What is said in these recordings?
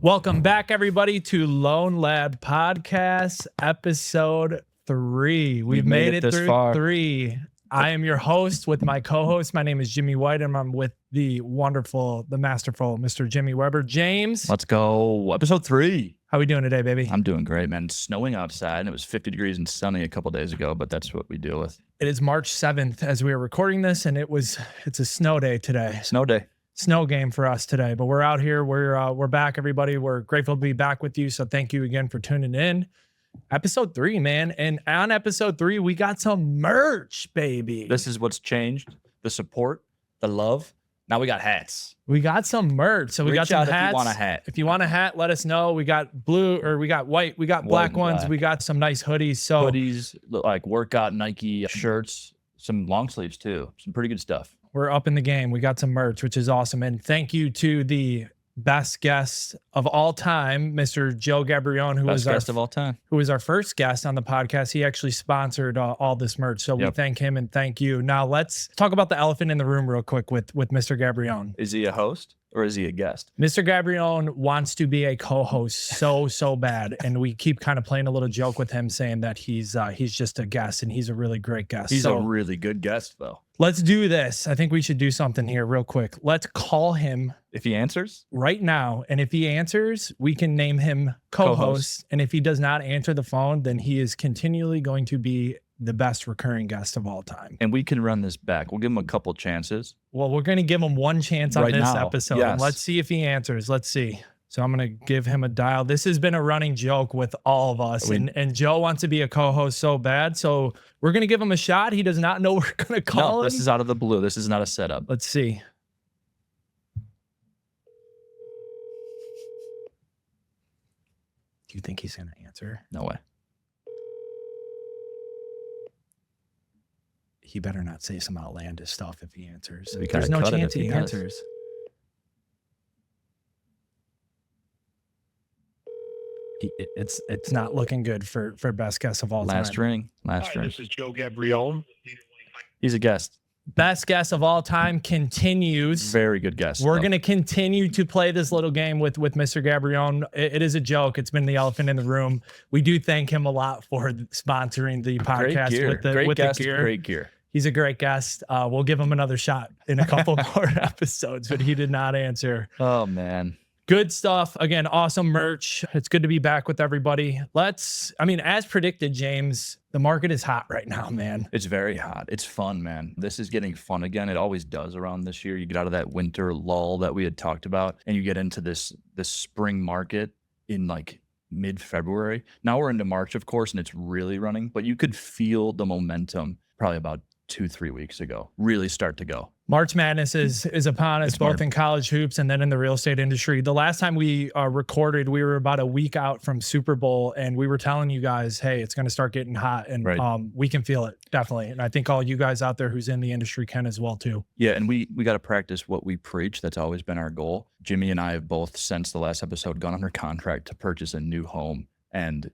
Welcome back, everybody, to Lone Lad Podcast, episode 3. We've made it through far. 3. I am your host with my co-host. My name is Jimmy White, and I'm with the wonderful, the masterful Mr. Jimmy Weber. James. Let's go. Episode 3. How we doing today, baby? I'm doing great, man. It's snowing outside, and it was 50 degrees and sunny a couple days ago, but that's what we deal with. It is March 7th as we are recording this, and it's a snow day today. Snow day. Snow game for us today, but we're out here. We're back, everybody. We're grateful to be back with you. So thank you again for tuning in. Episode 3, man. And on episode 3, we got some merch, baby. This is what's changed. The support, the love. Now we got hats. We got some merch. So we got some hats. If you want a hat. If you want a hat, let us know. We got blue, or we got white. We got black ones. We got some nice hoodies. So hoodies, like workout Nike shirts, some long sleeves too. Some pretty good stuff. We're up in the game. We got some merch, which is awesome. And thank you to the best guest of all time, Mr. Joe Gabrione, who was our first guest on the podcast. He actually sponsored all this merch. So we thank him and thank you. Now let's talk about the elephant in the room real quick with Mr. Gabrione. Is he a host or is he a guest? Mr. Gabrione wants to be a co-host so bad. And we keep kind of playing a little joke with him saying that he's just a guest and he's a really great guest. He's a really good guest though. Let's do this. I think we should do something here real quick. Let's call him. If he answers? Right now. And if he answers, we can name him co-host. And if he does not answer the phone, then he is continually going to be the best recurring guest of all time. And we can run this back. We'll give him a couple chances. Well, we're going to give him one chance on this episode. Yes. And let's see if he answers. Let's see. So I'm going to give him a dial. This has been a running joke with all of us. And Joe wants to be a co-host so bad. So we're going to give him a shot. He does not know we're going to call him. This is out of the blue. This is not a setup. Let's see. Do you think he's going to answer? No way. He better not say some outlandish stuff if he answers. There's no chance he answers. It's not looking good for best guest of all time. Last ring. This is Joe Gabrione. He's a guest. Best guest of all time continues. Very good guest. We're going to continue to play this little game with Mr. Gabrione. It is a joke. It's been the elephant in the room. We do thank him a lot for sponsoring the podcast with the gear. Great gear. He's a great guest. We'll give him another shot in a couple more episodes, but he did not answer. Oh, man. Good stuff. Again, awesome merch. It's good to be back with everybody. As predicted, James, the market is hot right now, man. It's very hot. It's fun, man. This is getting fun again. It always does around this year. You get out of that winter lull that we had talked about, and you get into this spring market in like mid-February. Now we're into March, of course, and it's really running, but you could feel the momentum probably about 2-3 weeks ago really start to go. March Madness is upon us, both in college hoops and then in the real estate industry. The last time we recorded, we were about a week out from Super Bowl, and we were telling you guys, hey, it's going to start getting hot, and we can feel it, definitely. And I think all you guys out there who's in the industry can as well, too. Yeah, and we got to practice what we preach. That's always been our goal. Jimmy and I have both, since the last episode, gone under contract to purchase a new home and,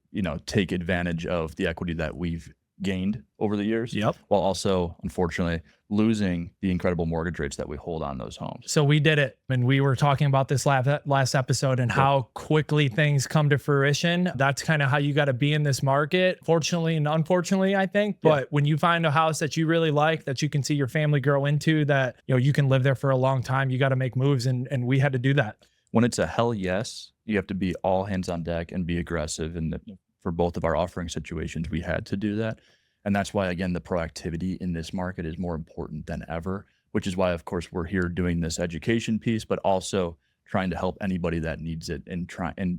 take advantage of the equity that we've gained over the years, while also, unfortunately, losing the incredible mortgage rates that we hold on those homes. So we did it, and we were talking about this last episode and how quickly things come to fruition. That's kind of how you got to be in this market, fortunately and unfortunately, I think. But when you find a house that you really like, that you can see your family grow into, that you can live there for a long time, you got to make moves, and we had to do that. When it's a hell yes, you have to be all hands on deck and be aggressive. And for both of our offering situations, we had to do that. And that's why, again, the proactivity in this market is more important than ever, which is why, of course, we're here doing this education piece, but also trying to help anybody that needs it, and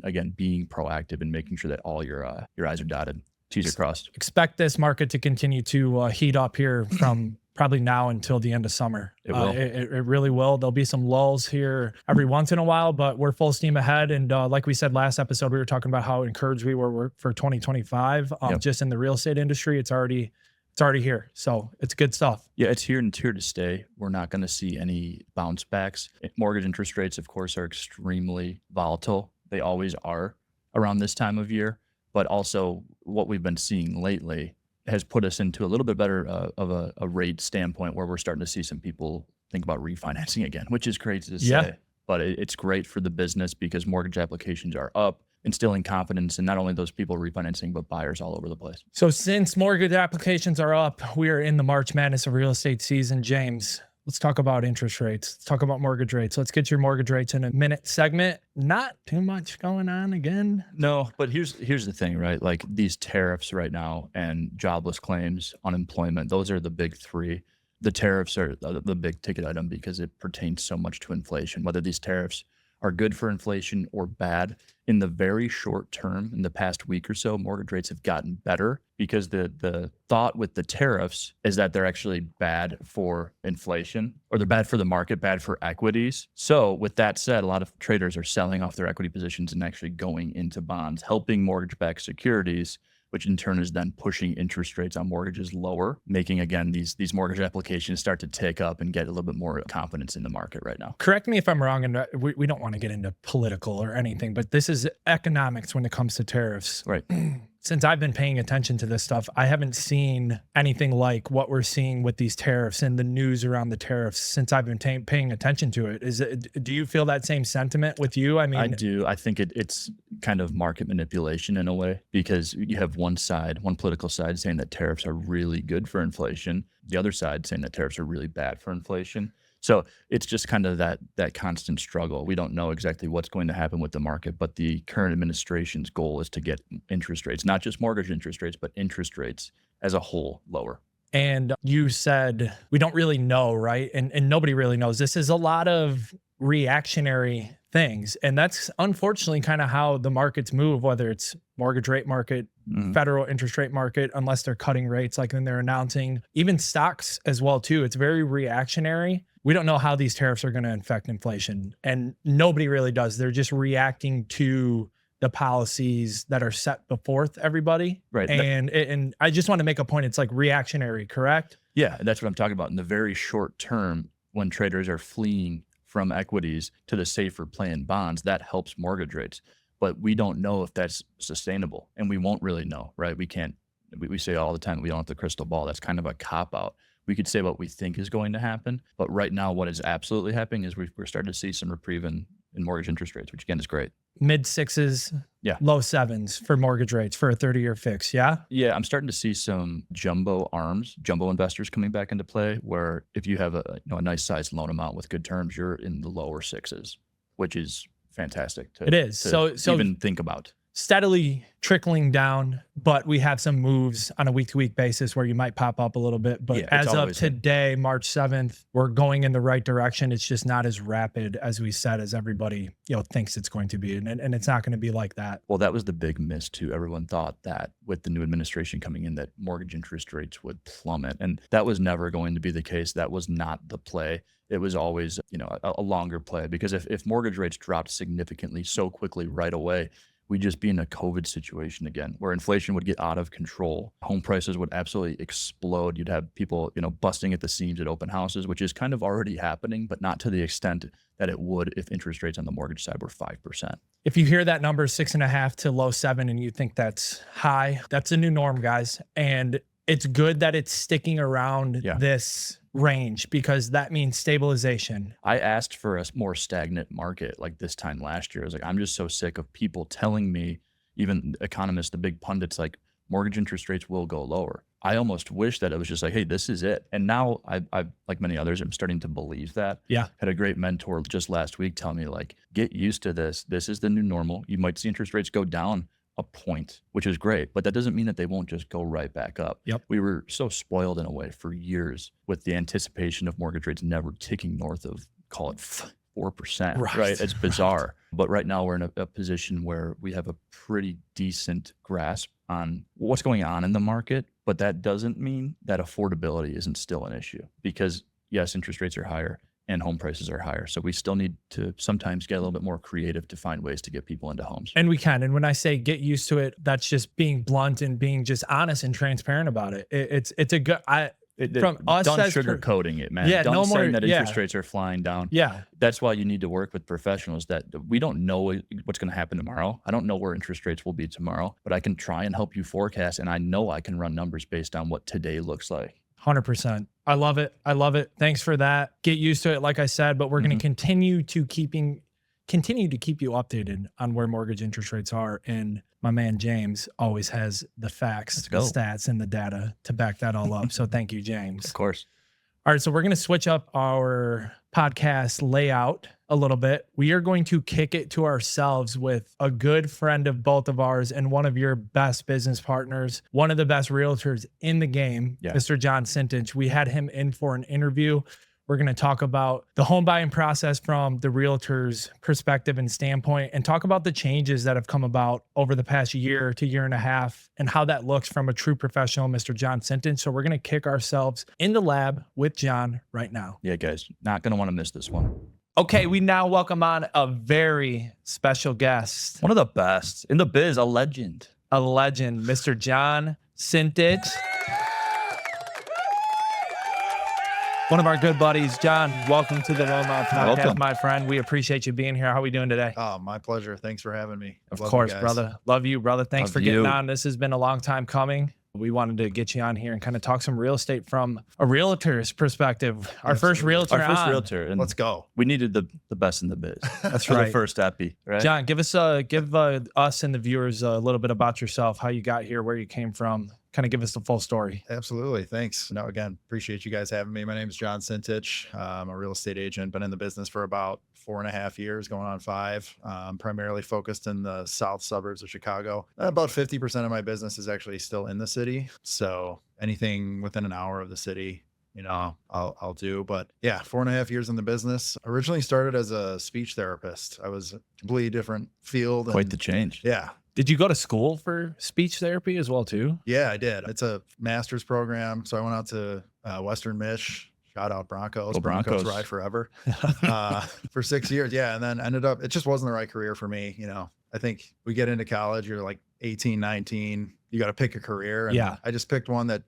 again, being proactive and making sure that all your I's are dotted, T's are crossed. Expect this market to continue to heat up here from probably now until the end of summer. It will. It really will. There'll be some lulls here every once in a while, but we're full steam ahead. And like we said last episode, we were talking about how encouraged we were for 2025. Just in the real estate industry, it's already here. So it's good stuff. Yeah, it's here and it's here to stay. We're not going to see any bounce backs. Mortgage interest rates, of course, are extremely volatile. They always are around this time of year. But also what we've been seeing lately has put us into a little bit better of a rate standpoint where we're starting to see some people think about refinancing again, which is crazy to say. But it's great for the business because mortgage applications are up, instilling confidence in not only those people refinancing, but buyers all over the place. So since mortgage applications are up, we are in the March Madness of real estate season. James, let's talk about interest rates. Let's talk about mortgage rates. Let's get your mortgage rates in a minute segment. Not too much going on again. No, but here's the thing, right? Like these tariffs right now and jobless claims, unemployment, those are the big three. The tariffs are the big ticket item because it pertains so much to inflation, whether these tariffs are good for inflation or bad. In the very short term, in the past week or so, mortgage rates have gotten better because the thought with the tariffs is that they're actually bad for inflation, or they're bad for the market, bad for equities. So with that said, a lot of traders are selling off their equity positions and actually going into bonds, helping mortgage-backed securities, which in turn is then pushing interest rates on mortgages lower, making, again, these mortgage applications start to tick up and get a little bit more confidence in the market right now. Correct me if I'm wrong, and we don't want to get into political or anything, but this is economics when it comes to tariffs. Right. Since I've been paying attention to this stuff, I haven't seen anything like what we're seeing with these tariffs and the news around the tariffs since I've been paying attention to it. Do you feel that same sentiment with you? I mean, I do. I think it's kind of market manipulation in a way, because you have one political side saying that tariffs are really good for inflation, the other side saying that tariffs are really bad for inflation. So it's just kind of that constant struggle. We don't know exactly what's going to happen with the market, but the current administration's goal is to get interest rates, not just mortgage interest rates, but interest rates as a whole lower. And you said we don't really know, right? And nobody really knows. This is a lot of reactionary things. And that's unfortunately kind of how the markets move, whether it's mortgage rate market, federal interest rate market, unless they're cutting rates like when they're announcing, even stocks as well too. It's very reactionary. We don't know how these tariffs are going to affect inflation, and nobody really does. They're just reacting to the policies that are set before everybody. Right. And I just want to make a point. It's like reactionary, correct? Yeah, that's what I'm talking about. In the very short term, when traders are fleeing from equities to the safer play in bonds, that helps mortgage rates. But we don't know if that's sustainable, and we won't really know, right? We say all the time, we don't have the crystal ball. That's kind of a cop-out. We could say what we think is going to happen, but right now what is absolutely happening is we're starting to see some reprieve in mortgage interest rates, which again is great. Mid sixes, low sevens for mortgage rates for a 30-year fix, yeah? Yeah, I'm starting to see some jumbo investors coming back into play, where if you have a nice sized loan amount with good terms, you're in the lower sixes, which is fantastic to so even think about. Steadily trickling down, but we have some moves on a week-to-week basis where you might pop up a little bit. But as of today, March 7th, we're going in the right direction. It's just not as rapid as we said, as everybody thinks it's going to be, and it's not going to be like that. Well, that was the big miss too. Everyone thought that with the new administration coming in, that mortgage interest rates would plummet, and that was never going to be the case. That was not the play. It was always a longer play, because if mortgage rates dropped significantly so quickly right away, we'd just be in a COVID situation again, where inflation would get out of control. Home prices would absolutely explode. You'd have people, busting at the seams at open houses, which is kind of already happening, but not to the extent that it would if interest rates on the mortgage side were 5%. If you hear that number 6.5 to low 7 and you think that's high, that's a new norm, guys. And it's good that it's sticking around this range, because that means stabilization. I asked for a more stagnant market like this time last year. I was like, I'm just so sick of people telling me, even economists, the big pundits, like mortgage interest rates will go lower. I almost wish that it was just like, hey, this is it. And now I like many others, I'm starting to believe that. Yeah. Had a great mentor just last week tell me, like, get used to this. This is the new normal. You might see interest rates go down a point, which is great, but that doesn't mean that they won't just go right back up. Yep. We were so spoiled in a way for years with the anticipation of mortgage rates never ticking north of, call it 4%, right? It's bizarre. But right now we're in a position where we have a pretty decent grasp on what's going on in the market, but that doesn't mean that affordability isn't still an issue, because yes, interest rates are higher and home prices are higher. So we still need to sometimes get a little bit more creative to find ways to get people into homes. And we can. And when I say get used to it, that's just being blunt and being just honest and transparent about it. It's a good, From us done as sugarcoating it, man. Yeah, Done no more- saying that yeah. interest rates are flying down. Yeah. That's why you need to work with professionals that we don't know what's going to happen tomorrow. I don't know where interest rates will be tomorrow, but I can try and help you forecast, and I know I can run numbers based on what today looks like. 100%. I love it. I love it. Thanks for that. Get used to it, like I said, but we're going to continue to keep you updated on where mortgage interest rates are. And my man James always has the facts, the stats, and the data to back that all up. So thank you, James. Of course. All right, so we're going to switch up our podcast layout a little bit. We are going to kick it to ourselves with a good friend of both of ours and one of your best business partners, one of the best realtors in the game, Mr. John Cintage. We had him in for an interview. We're going to talk about the home buying process from the realtor's perspective and standpoint, and talk about the changes that have come about over the past year to year and a half and how that looks from a true professional, Mr. John Cintage. So we're going to kick ourselves in the lab with John right now. Yeah, guys, not going to want to miss this one. Okay, we now welcome on a very special guest. One of the best in the biz, a legend. A legend, Mr. John Cintage. One of our good buddies. John, welcome to the Low Mouth Podcast, my friend. We appreciate you being here. How are we doing today? Oh, my pleasure. Thanks for having me. Of course, brother. Love you, brother. Thanks for getting on. This has been a long time coming. We wanted to get you on here and kind of talk some real estate from a realtor's perspective. Our first realtor. And let's go. We needed the best in the biz. That's for right. The first epi, right? John, give us and the viewers a little bit about yourself, how you got here, where you came from. Kind of give us the full story. Absolutely. Thanks. No, again, appreciate you guys having me. My name is John Cintage. I'm a real estate agent. Been in the business for about 4.5 years, going on 5. Primarily focused in the south suburbs of Chicago. About 50% of my business is actually still in the city. So anything within an hour of the city, I'll do. But yeah, 4.5 years in the business. Originally started as a speech therapist. I was a completely different field. Quite the change. Yeah. Did you go to school for speech therapy as well, too? Yeah, I did. It's a master's program. So I went out to Western Mich. Shout out Broncos. Go Broncos. Ride forever. For 6 years. Yeah. And then ended up, it just wasn't the right career for me. I think we get into college, you're like 18, 19. You got to pick a career. And I just picked one that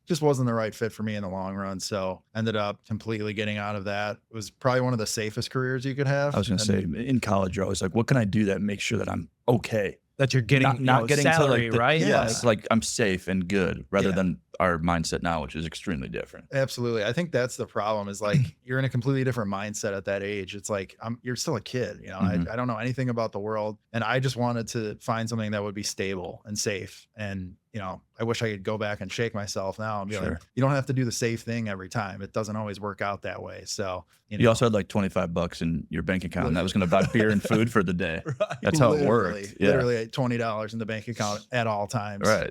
just wasn't the right fit for me in the long run. So ended up completely getting out of that. It was probably one of the safest careers you could have. I was going to say, in college, you're always like, what can I do that makes sure that I'm okay? That you're getting not getting salary, to right? Yes, like I'm safe and good, rather than our mindset now, which is extremely different. Absolutely. I think that's the problem is like you're in a completely different mindset at that age. It's like you're still a kid, I don't know anything about the world, and I just wanted to find something that would be stable and safe. And I wish I could go back and shake myself now and be like, you don't have to do the safe thing every time. It doesn't always work out that way. So you also had like $25 in your bank account, and that was going to buy beer and food for the day. Right. That's how it worked. Literally $20 in the bank account at all times. Right.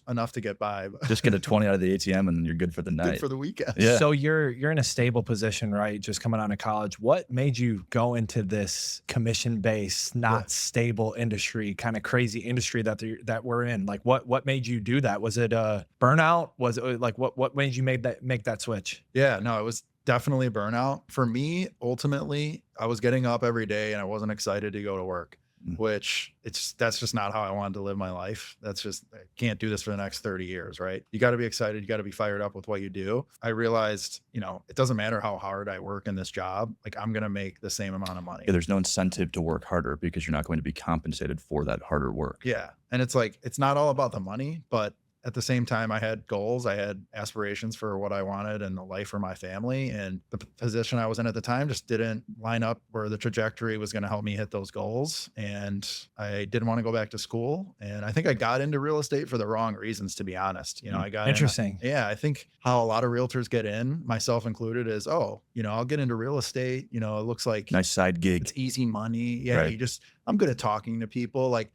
Enough to get by. Just get a 20 out of the ATM and you're good for the night. Good for the weekend. Yeah. So you're in a stable position, right? Just coming out of college. What made you go into this commission-based, not stable industry, kind of crazy industry that we're in? Like what made you do that? Was it a burnout? Was it like what made you make that switch? Yeah, no, it was definitely a burnout. For me, ultimately, I was getting up every day and I wasn't excited to go to work, which that's just not how I wanted to live my life. That's just, I can't do this for the next 30 years, right? You got to be excited. You got to be fired up with what you do. I realized, it doesn't matter how hard I work in this job. Like I'm going to make the same amount of money. Yeah, there's no incentive to work harder because you're not going to be compensated for that harder work. Yeah. And it's like, it's not all about the money, but at the same time, I had goals, I had aspirations for what I wanted and the life for my family. And the position I was in at the time just didn't line up where the trajectory was going to help me hit those goals. And I didn't want to go back to school. And I think I got into real estate for the wrong reasons, to be honest. I got interesting. I think how a lot of realtors get in, myself included, is, I'll get into real estate. It looks like nice side gig. It's easy money. Yeah. Right. I'm good at talking to people. Like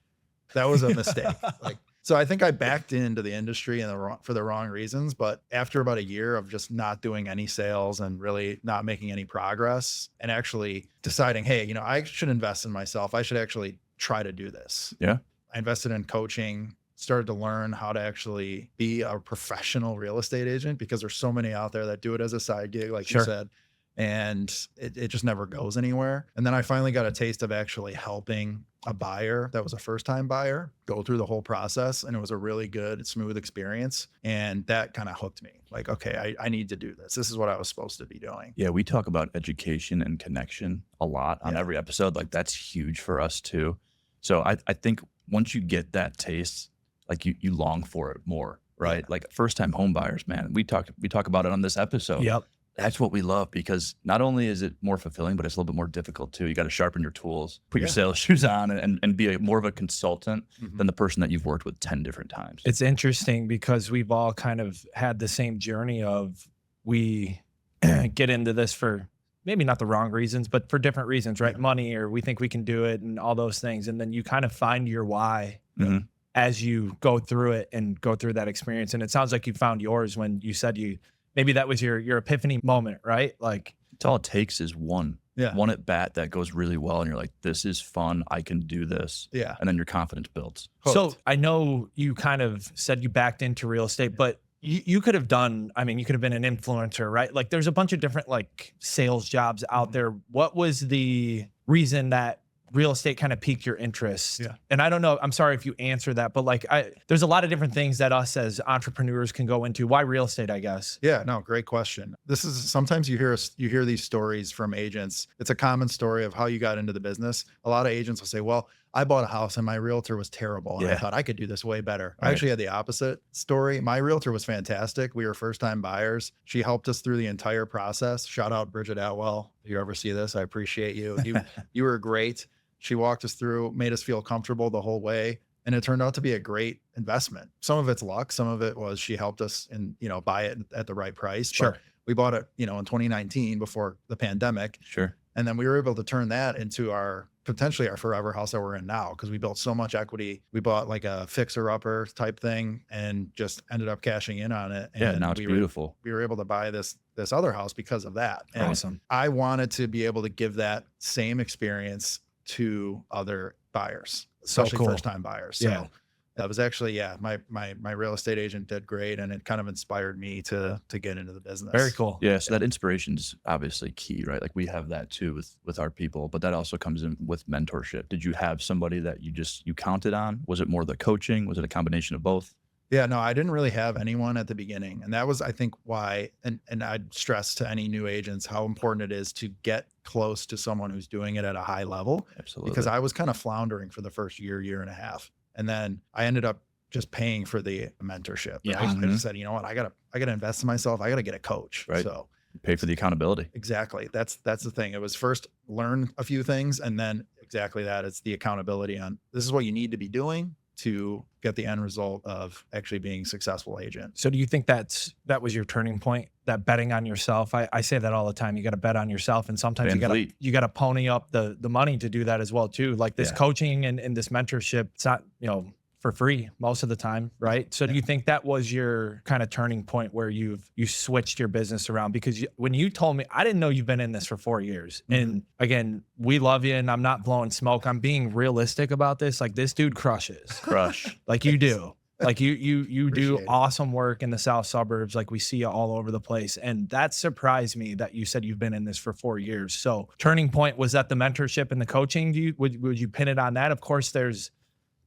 that was a mistake. So I think I backed into the industry for the wrong reasons. But after about a year of just not doing any sales and really not making any progress and actually deciding, hey, I should invest in myself. I should actually try to do this. Yeah. I invested in coaching, started to learn how to actually be a professional real estate agent because there's so many out there that do it as a side gig, like you said. And it just never goes anywhere. And then I finally got a taste of actually helping a buyer that was a first time buyer go through the whole process. And it was a really good, smooth experience. And that kind of hooked me. Like, okay, I need to do this. This is what I was supposed to be doing. Yeah, we talk about education and connection a lot on every episode. Like that's huge for us too. So I think once you get that taste, like you long for it more, right? Yeah. Like first time home buyers, man, we talk about it on this episode. Yep. That's what we love, because not only is it more fulfilling, but it's a little bit more difficult too. You got to sharpen your tools, put your sales shoes on, and be more of a consultant than the person that you've worked with 10 different times. It's interesting because we've all kind of had the same journey of we get into this for maybe not the wrong reasons, but for different reasons, right? Money, or we think we can do it and all those things. And then you kind of find your why as you go through it and go through that experience. And it sounds like you found yours when you said maybe that was your epiphany moment, right? Like it's all it takes is one at bat that goes really well. And you're like, this is fun. I can do this. Yeah. And then your confidence builds. So I know you kind of said you backed into real estate, but you could have done, I mean, you could have been an influencer, right? Like there's a bunch of different like sales jobs out there. What was the reason that real estate kind of piqued your interest? Yeah. And I don't know, I'm sorry if you answer that, but like there's a lot of different things that us as entrepreneurs can go into. Why real estate, I guess? Yeah, no, great question. This is sometimes you hear these stories from agents. It's a common story of how you got into the business. A lot of agents will say, well, I bought a house and my realtor was terrible. And I thought I could do this way better. Right. I actually had the opposite story. My realtor was fantastic. We were first-time buyers. She helped us through the entire process. Shout out Bridget Atwell. If you ever see this, I appreciate you. You were great. She walked us through, made us feel comfortable the whole way. And it turned out to be a great investment. Some of it's luck. Some of it was she helped us buy it at the right price. Sure. But we bought it, in 2019 before the pandemic. Sure. And then we were able to turn that into potentially our forever house that we're in now, because we built so much equity. We bought like a fixer-upper type thing and just ended up cashing in on it. And now it's beautiful. We were able to buy this other house because of that. And awesome. I wanted to be able to give that same experience to other buyers, especially first-time buyers. So that was actually, my real estate agent did great, and it kind of inspired me to get into the business. Very cool. Yeah. So that inspiration's obviously key, right? Like we have that too with our people, but that also comes in with mentorship. Did you have somebody that you counted on? Was it more the coaching? Was it a combination of both? Yeah, no, I didn't really have anyone at the beginning. And that was, I think, why, and I'd stress to any new agents how important it is to get close to someone who's doing it at a high level. Absolutely. Because I was kind of floundering for the first year and a half. And then I ended up just paying for the mentorship. Yeah. Right? I just said, you know what, I gotta invest in myself. I gotta get a coach. Right. So pay for the accountability. Exactly. That's the thing. It was first learn a few things, and then exactly that. It's the accountability on this is what you need to be doing to get the end result of actually being a successful agent. So do you think that was your turning point, that betting on yourself? I say that all the time. You got to bet on yourself. And sometimes you got to pony up the money to do that as well too. Like this coaching and this mentorship, it's not, for free most of the time, right? So do you think that was your kind of turning point where you switched your business around? Because when you told me, I didn't know you've been in this for 4 years. And again, we love you, and I'm not blowing smoke. I'm being realistic about this. Like this dude crushes. Like you do. Like you do awesome work in the South suburbs. Like we see you all over the place. And that surprised me that you said you've been in this for 4 years. So turning point, was that the mentorship and the coaching? Would you pin it on that? Of course,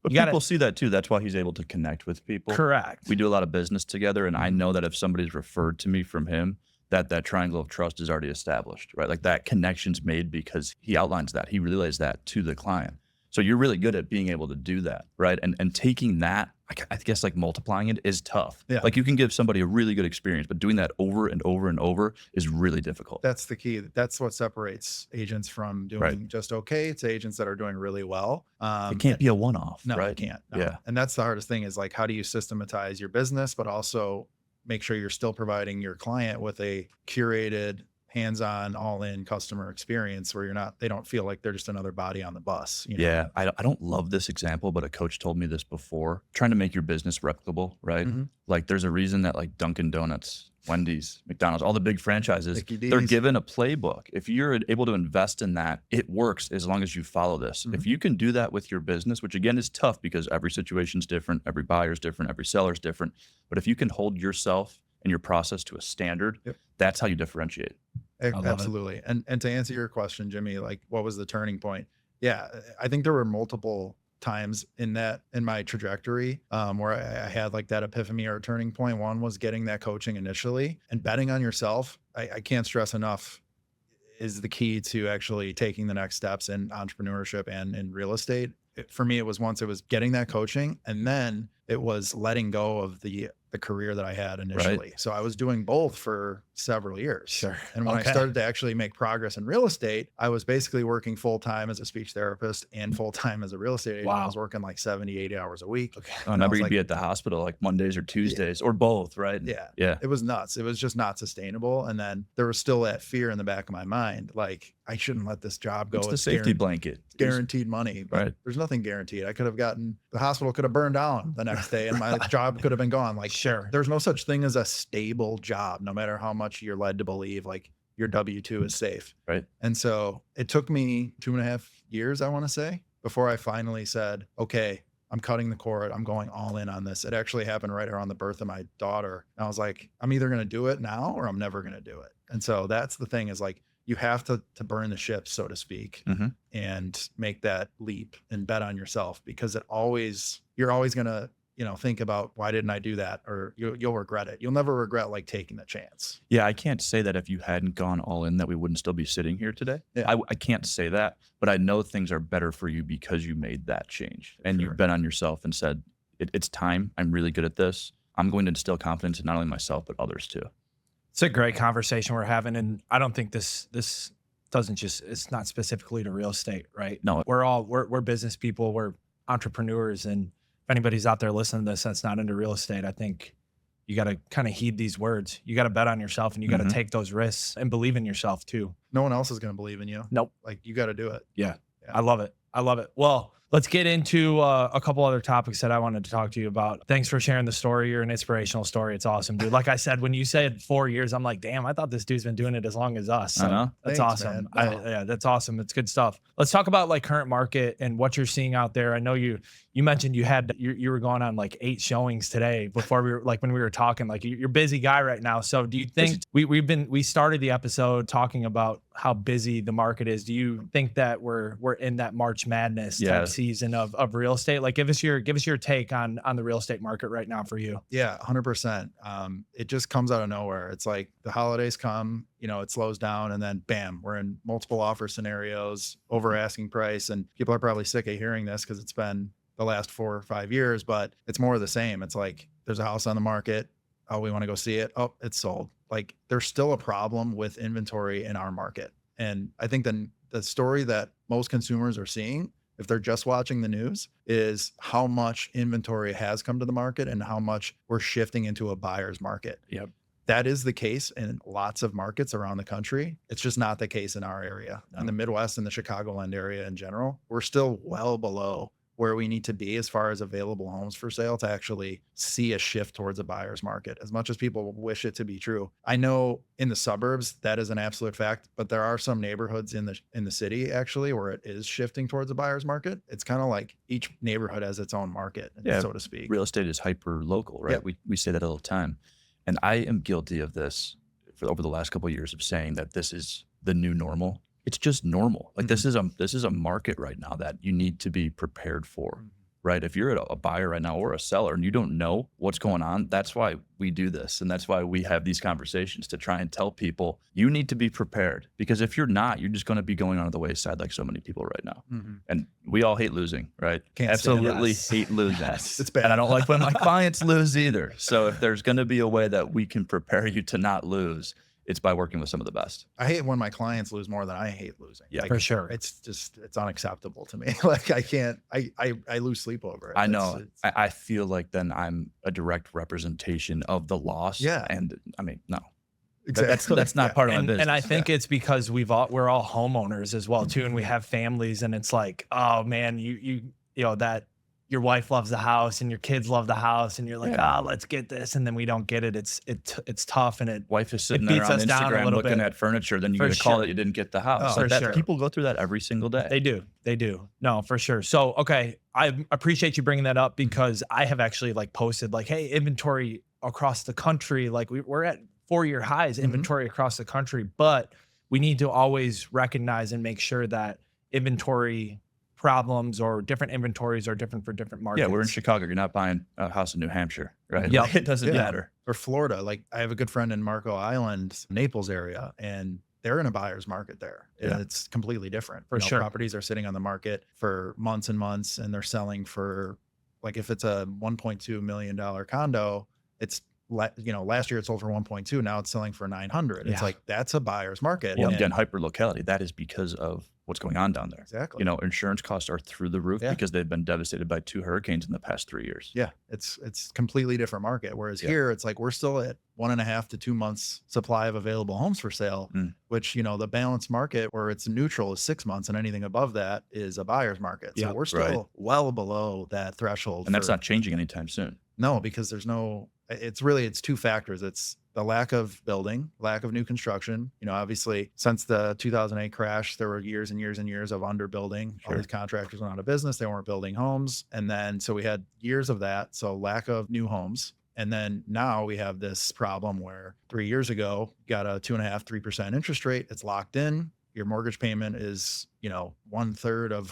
but people see that too. That's why he's able to connect with people. Correct. We do a lot of business together, and I know that if somebody's referred to me from him, that triangle of trust is already established, right? Like that connection's made because he outlines that. He relays that to the client. So you're really good at being able to do that, right? And taking that, I guess like multiplying it is tough. Yeah. Like you can give somebody a really good experience, but doing that over and over and over is really difficult. That's the key. That's what separates agents from doing just okay to agents that are doing really well. It can't be a one-off, no, right? It can't. No. Yeah. And that's the hardest thing is like, how do you systematize your business, but also make sure you're still providing your client with a curated, hands-on, all-in customer experience where they don't feel like they're just another body on the bus. Yeah. I don't love this example, but a coach told me this before, trying to make your business replicable, right? Mm-hmm. Like there's a reason that like Dunkin' Donuts, Wendy's, McDonald's, all the big franchises, they're given a playbook. If you're able to invest in that, it works as long as you follow this. Mm-hmm. If you can do that with your business, which again is tough because every situation's different, every buyer's different, every seller's different. But if you can hold yourself and your process to a standard, that's how you differentiate. Absolutely. And to answer your question, Jimmy, like what was the turning point? Yeah, I think there were multiple times in my trajectory where I had like that epiphany or turning point. One was getting that coaching initially, and betting on yourself. I can't stress enough, is the key to actually taking the next steps in entrepreneurship and in real estate. For me, it was getting that coaching, and then it was letting go of the career that I had initially. So I was doing both for several years. Sure. And when I started to actually make progress in real estate, I was basically working full time as a speech therapist and full time as a real estate agent. Wow. I was working like 70, 80 hours a week. Okay. I remember you'd be at the hospital like Mondays or Tuesdays or both, right? Yeah. Yeah. It was nuts. It was just not sustainable. And then there was still that fear in the back of my mind. Like, I shouldn't let this job go. It's the safety blanket. It's guaranteed money. But Right. there's nothing guaranteed. The hospital could have burned down the next day and my job could have been gone. Like, Sure. there's no such thing as a stable job, no matter how much you're led to believe like your W-2 is safe. Right. And so it took me 2.5 years, I want to say, before I finally said, okay, I'm cutting the cord. I'm going all in on this. It actually happened right around the birth of my daughter. And I was like, I'm either going to do it now or I'm never going to do it. And so that's the thing, is like, you have to burn the ship, so to speak, and make that leap and bet on yourself, because you're always going to, think about, why didn't I do that? Or you'll regret it. You'll never regret like taking the chance. Yeah, I can't say that if you hadn't gone all in that we wouldn't still be sitting here today. Yeah. I can't say that, but I know things are better for you because you made that change and you've bet on yourself and said, it's time. I'm really good at this. I'm going to instill confidence in not only myself, but others too. It's a great conversation we're having. And I don't think this doesn't it's not specifically to real estate, right? No. We're business people, we're entrepreneurs. And if anybody's out there listening to this that's not into real estate, I think you got to kind of heed these words. You got to bet on yourself and you got to take those risks and believe in yourself too. No one else is going to believe in you. Nope. Like, you got to do it. Yeah. I love it. Well, let's get into a couple other topics that I wanted to talk to you about. Thanks for sharing the story. You're an inspirational story. It's awesome, dude. Like I said, when you said 4 years, I'm like, damn, I thought this dude's been doing it as long as us. So I know. that's Thanks, awesome. man. Yeah, that's awesome. It's good stuff. Let's talk about like current market and what you're seeing out there. I know you mentioned you were going on like 8 showings today before when we were talking, like you're a busy guy right now. So do you think we started the episode talking about how busy the market is? Do you think that we're in that March Madness type season of real estate? Like give us your take on the real estate market right now for you. Yeah, 100%. It just comes out of nowhere. It's like the holidays come, it slows down, and then bam, we're in multiple offer scenarios, over asking price. And people are probably sick of hearing this because it's been the last 4 or 5 years, but it's more of the same. It's like, there's a house on the market. Oh, we want to go see it. Oh, it's sold. Like, there's still a problem with inventory in our market. And I think the story that most consumers are seeing, if they're just watching the news, is how much inventory has come to the market and how much we're shifting into a buyer's market. Yep. That is the case in lots of markets around the country. It's just not the case in our area. No. In the Midwest and the Chicagoland area in general, we're still well below where we need to be as far as available homes for sale to actually see a shift towards a buyer's market, as much as people wish it to be true. I know in the suburbs that is an absolute fact, but there are some neighborhoods in the city actually where it is shifting towards a buyer's market. It's kind of like each neighborhood has its own market, so to speak. Real estate is hyper local, right? Yep. We say that all the time. And I am guilty of this over the last couple of years, of saying that this is the new normal. It's just normal. Like this is a market right now that you need to be prepared for, right? If you're a buyer right now or a seller and you don't know what's going on, that's why we do this. And that's why we have these conversations, to try and tell people you need to be prepared, because if you're not, you're just going to be going on the wayside like so many people right now. And we all hate losing, right? Absolutely hate losing. It's bad. And I don't like when my clients lose either. So if there's going to be a way that we can prepare you to not lose, it's by working with some of the best. I hate when my clients lose more than I hate losing. Yeah, like, for sure. It's unacceptable to me. Like, I can't, I lose sleep over it. I know. I feel like then I'm a direct representation of the loss. Yeah. And I mean, no. Exactly. That's not part of my business. And I think it's because we're all homeowners as well too, and we have families, and it's like, oh man, you know that your wife loves the house and your kids love the house, and you're like, let's get this, and then we don't get it. It's tough, and wife is sitting there on Instagram looking at furniture, then you get a call that you didn't get the house. People go through that every single day. They do. No, for sure. So okay, I appreciate you bringing that up, because I have actually like posted like, hey, inventory across the country, like we're at 4-year highs inventory across the country, but we need to always recognize and make sure that inventory problems or different inventories are different for different markets. Yeah, we're in Chicago. You're not buying a house in New Hampshire, right? Yep. Like, it doesn't matter. Or Florida. Like I have a good friend in Marco Island, Naples area, and they're in a buyer's market there. And Yeah. it's completely different. For sure. Properties are sitting on the market for months and months, and they're selling for, like, if it's a $1.2 million condo, it's last year it sold for 1.2. Now it's selling for 900. It's Yeah. like, that's a buyer's market. Well, And- again, hyper locality. That is because of what's going on down there. Exactly. You know, insurance costs are through the roof Yeah. because they've been devastated by 2 hurricanes in the past 3 years. Yeah, it's completely different market. Whereas Yeah. here, it's like we're still at 1.5 to 2 months supply of available homes for sale, which, the balanced market where it's neutral is 6 months, and anything above that is a buyer's market. So Yeah, we're still well below that threshold. And that's not changing anytime soon. No, because it's 2 factors. It's the lack of building, lack of new construction. Obviously, since the 2008 crash, there were years and years and years of underbuilding. All Sure. these contractors went out of business. They weren't building homes. And then, so we had years of that. So lack of new homes. And then now we have this problem where 3 years ago, got a 2.5%, 3% interest rate. It's locked in. Your mortgage payment is, 1/3 of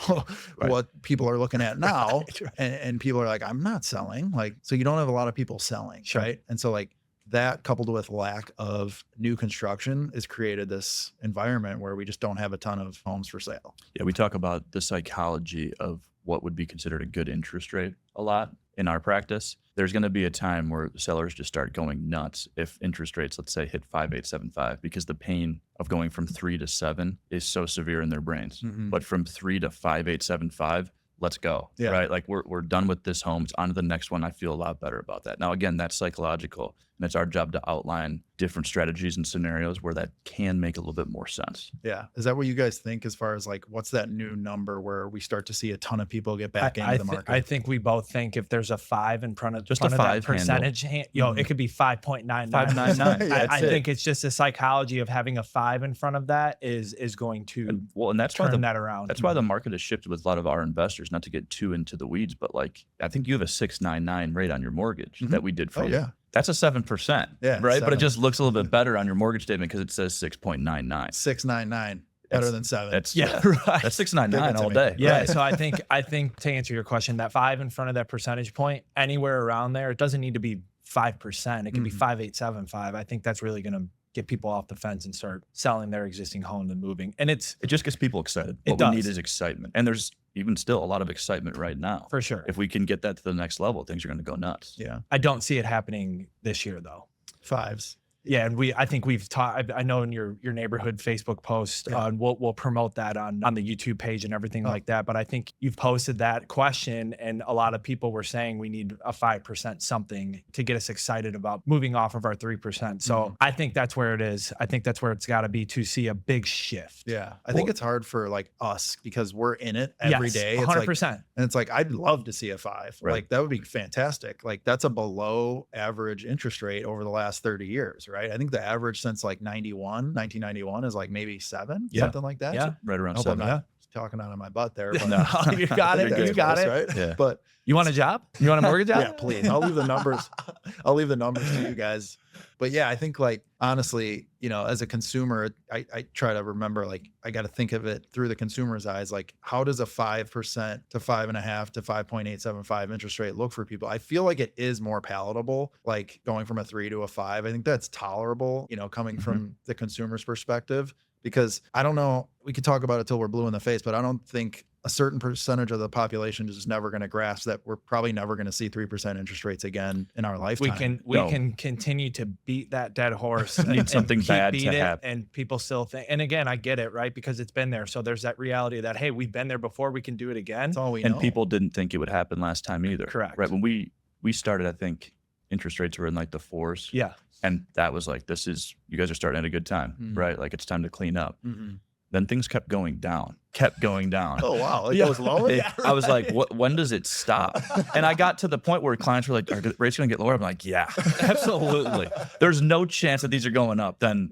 Right. what people are looking at now. Right. And people are like, I'm not selling. Like, so you don't have a lot of people selling. Sure. Right. And so, like, that coupled with lack of new construction has created this environment where we just don't have a ton of homes for sale. Yeah, we talk about the psychology of what would be considered a good interest rate a lot in our practice. There's going to be a time where sellers just start going nuts if interest rates, let's say, hit 5.875, because the pain of going from 3 to 7 is so severe in their brains. Mhm. But from 3 to 5.875, let's go. Yeah. Right? Like we're done with this home. It's on to the next one. I feel a lot better about that. Now, again, that's psychological, and it's our job to outline different strategies and scenarios where that can make a little bit more sense. Yeah. Is that what you guys think as far as, like, what's that new number where we start to see a ton of people get back into the market? I think we both think if there's a 5 in front of Just front a of that 5 handle. percentage, it could be 5.99. 5.99. Yeah, I That's it. think it's just a psychology of having a 5 in front of that is going to And that's why turn the that around. That's why the market has shifted with a lot of our investors, not to get too into the weeds, but like, I think you have a 6.99 rate on your mortgage that we did for Oh, you. yeah. That's a 7%. Yeah, Right. But 7. it just looks a little bit better on your mortgage statement because it says 6.99. 6.99 better than 7. That's Yeah, right. That's Give 6.99 it to all me. day. Yeah, Right. so I think to answer your question, that 5 in front of that percentage point, anywhere around there, it doesn't need to be 5%. It can be 5.875. I think that's really going to get people off the fence and start selling their existing home and moving. And it's It just gets people excited. It What we need does. is excitement. And there's even still a lot of excitement right now. for sure. If we can get that to the next level, things are going to go nuts. Yeah. I don't see it happening this year though. 5s. Yeah, and I think we've taught. I know in your neighborhood Facebook post, Yeah. we'll promote that on the YouTube page and everything like that. But I think you've posted that question, and a lot of people were saying we need a 5% something to get us excited about moving off of our 3%. So I think that's where it is. I think that's where it's got to be to see a big shift. Yeah. I think it's hard for, like, us because we're in it every day. It's 100%. like, and it's like, I'd love to see a 5. Right. Like, that would be fantastic. Like, that's a below average interest rate over the last 30 years, right? I think the average since like 1991 is like maybe 7, Yeah. something like that. Yeah. Right around I hope I'm 7. not talking out of my butt there. But No. You got it. You're You got it. Right? Yeah. But You want a job? You want a mortgage job? yeah, please. I'll leave the numbers. I'll leave the numbers to you guys. But yeah, I think, like, honestly, as a consumer, I try to remember, like, I got to think of it through the consumer's eyes. Like, how does a 5% to 5.5 to 5.875 interest rate look for people? I feel like it is more palatable, like going from a 3 to a 5. I think that's tolerable, coming from the consumer's perspective, because I don't know, we could talk about it till we're blue in the face, but I don't think a certain percentage of the population is just never going to grasp that we're probably never going to see 3% interest rates again in our lifetime. We No. can continue to beat that dead horse. Need something keep bad to beat it, happen. and people still think. And again, I get it, right? Because it's been there. So there's that reality that, hey, we've been there before. We can do it again. That's all we And know. people didn't think it would happen last time either. Correct. Right. When we started, I think interest rates were in like the 4s. Yeah. And that was like, you guys are starting at a good time, Mhm. right? Like, it's time to clean up. Mhm. Then things kept going down. Oh, wow. Like, Yeah. that was lower? I was like, when does it stop? And I got to the point where clients were like, are the rates going to get lower? I'm like, yeah, absolutely. There's no chance that these are going up. Then,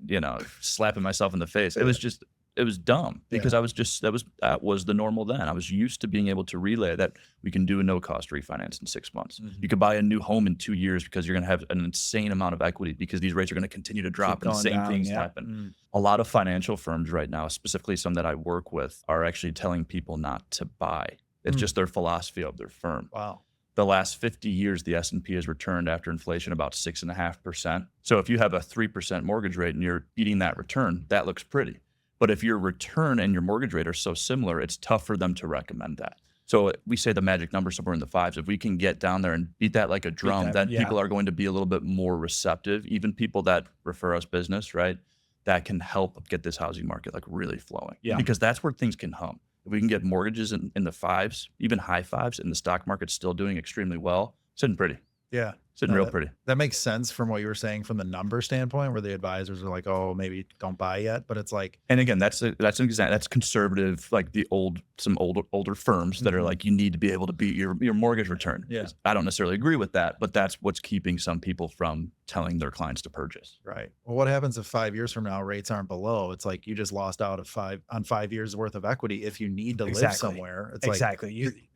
slapping myself in the face. It was just it was dumb because that was the normal then. I was used to being able to relay that we can do a no cost refinance in 6 months. You could buy a new home in 2 years because you're going to have an insane amount of equity because these rates are going to continue to drop and the same things happen. A lot of financial firms right now, specifically some that I work with, are actually telling people not to buy. It's just their philosophy of their firm. Wow. The last 50 years, the S&P has returned after inflation about 6.5%. So if you have a 3% mortgage rate and you're beating that return, that looks pretty. But if your return and your mortgage rate are so similar, it's tough for them to recommend that. So we say the magic number somewhere in the 5s. If we can get down there and beat that like a drum, then people are going to be a little bit more receptive. Even people that refer us business, right? That can help get this housing market like really flowing. Yeah. Because that's where things can hum. If we can get mortgages in the 5s, even high 5s, and the stock market's still doing extremely well, sitting pretty. Yeah. Sitting real pretty. That makes sense from what you were saying from the number standpoint, where the advisors are like, oh, maybe don't buy yet. But it's like, and again, that's an example. That's conservative, like some older firms that are like, you need to be able to beat your mortgage return. Yeah. I don't necessarily agree with that, but that's what's keeping some people from telling their clients to purchase. Right. Well, what happens if 5 years from now rates aren't below? It's like you just lost out on 5 years worth of equity if you need to live somewhere. It's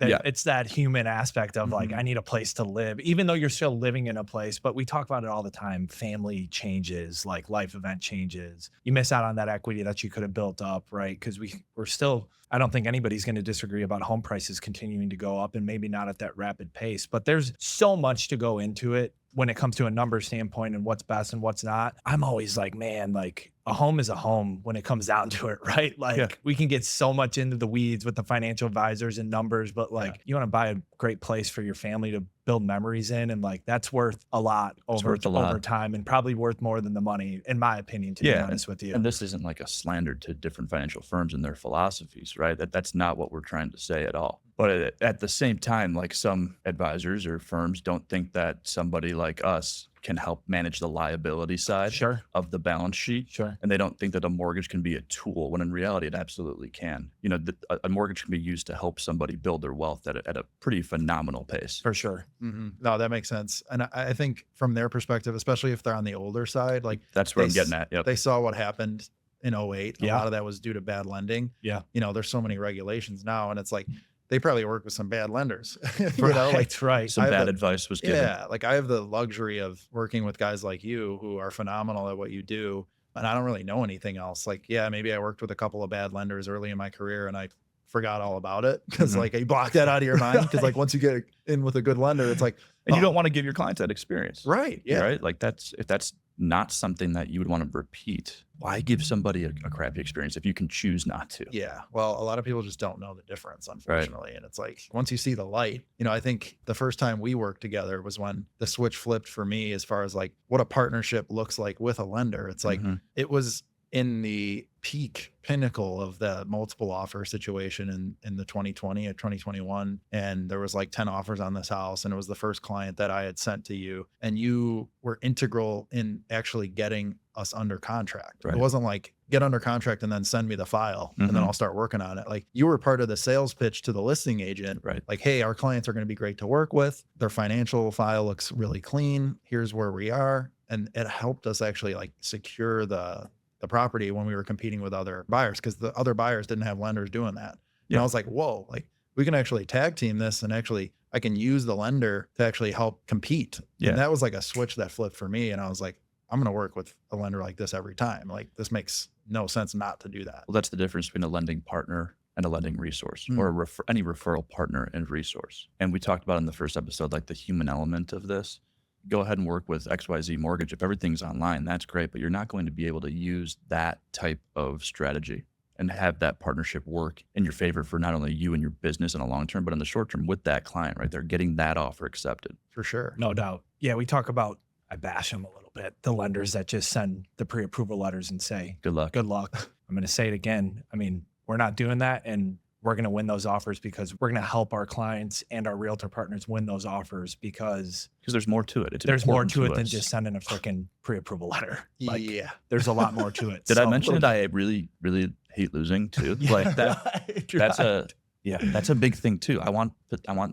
it's that human aspect of like, I need a place to live, even though you're still living in a place. But we talk about it all the time. Family changes, like life event changes. You miss out on that equity that you could have built up, right? Because we're still, I don't think anybody's going to disagree about home prices continuing to go up, and maybe not at that rapid pace. But there's so much to go into it when it comes to a number standpoint and what's best and what's not. I'm always like, man, like a home is a home when it comes down to it, right? Like we can get so much into the weeds with the financial advisors and numbers, but like you want to buy a great place for your family to build memories in, and like that's worth a lot over time, and probably worth more than the money, in my opinion, to be honest with you. And this isn't like a slander to different financial firms and their philosophies, right? That's not what we're trying to say at all. But at the same time, like some advisors or firms don't think that somebody like us can help manage the liability side of the balance sheet. And they don't think that a mortgage can be a tool, when in reality, it absolutely can. You know, a mortgage can be used to help somebody build their wealth at a pretty phenomenal pace. For sure. No, that makes sense. And I think from their perspective, especially if they're on the older side, like that's where I'm getting at. They saw what happened in 2008. A lot of that was due to bad lending. Yeah. You know, there's so many regulations now, and it's like, they probably work with some bad lenders. Right. Some bad advice was given. Yeah. Like I have the luxury of working with guys like you who are phenomenal at what you do. And I don't really know anything else. Like, yeah, maybe I worked with a couple of bad lenders early in my career and I forgot all about it because like you block that out of your mind. Because like once you get in with a good lender, it's like, and you don't want to give your clients that experience. Right. Yeah. Right. Like if that's not something that you would want to repeat, why give somebody a crappy experience if you can choose not to? Yeah. Well, a lot of people just don't know the difference, unfortunately. Right. And it's like, once you see the light, you know, I think the first time we worked together was when the switch flipped for me as far as like what a partnership looks like with a lender. It's like, it was in the peak pinnacle of the multiple offer situation in the 2020 or 2021. And there was like 10 offers on this house. And it was the first client that I had sent to you. And you were integral in actually getting us under contract. Right. It wasn't like get under contract and then send me the file and then I'll start working on it. Like you were part of the sales pitch to the listing agent. Right. Like, hey, our clients are going to be great to work with. Their financial file looks really clean. Here's where we are. And it helped us actually like secure the property when we were competing with other buyers, because the other buyers didn't have lenders doing that. And I was like, whoa, like we can actually tag team this, and actually I can use the lender to actually help compete. Yeah. And that was like a switch that flipped for me. And I was like, I'm going to work with a lender like this every time. Like this makes no sense not to do that. Well, that's the difference between a lending partner and a lending resource, or any referral partner and resource. And we talked about in the first episode, like the human element of this. Go ahead and work with XYZ Mortgage. If everything's online, that's great, but you're not going to be able to use that type of strategy and have that partnership work in your favor for not only you and your business in the long term, but in the short term with that client, right? They're getting that offer accepted. For sure. No doubt. Yeah, we talk about, I bash them a little bit, the lenders that just send the pre-approval letters and say, good luck. Good luck. I'm going to say it again. I mean, we're not doing that, and we're going to win those offers because we're going to help our clients and our realtor partners win those offers because there's more to it. There's more to it than just sending a freaking pre-approval letter. Like, there's a lot more to it. Did I mention that I really, really hate losing too? Like that. That's a big thing too. I want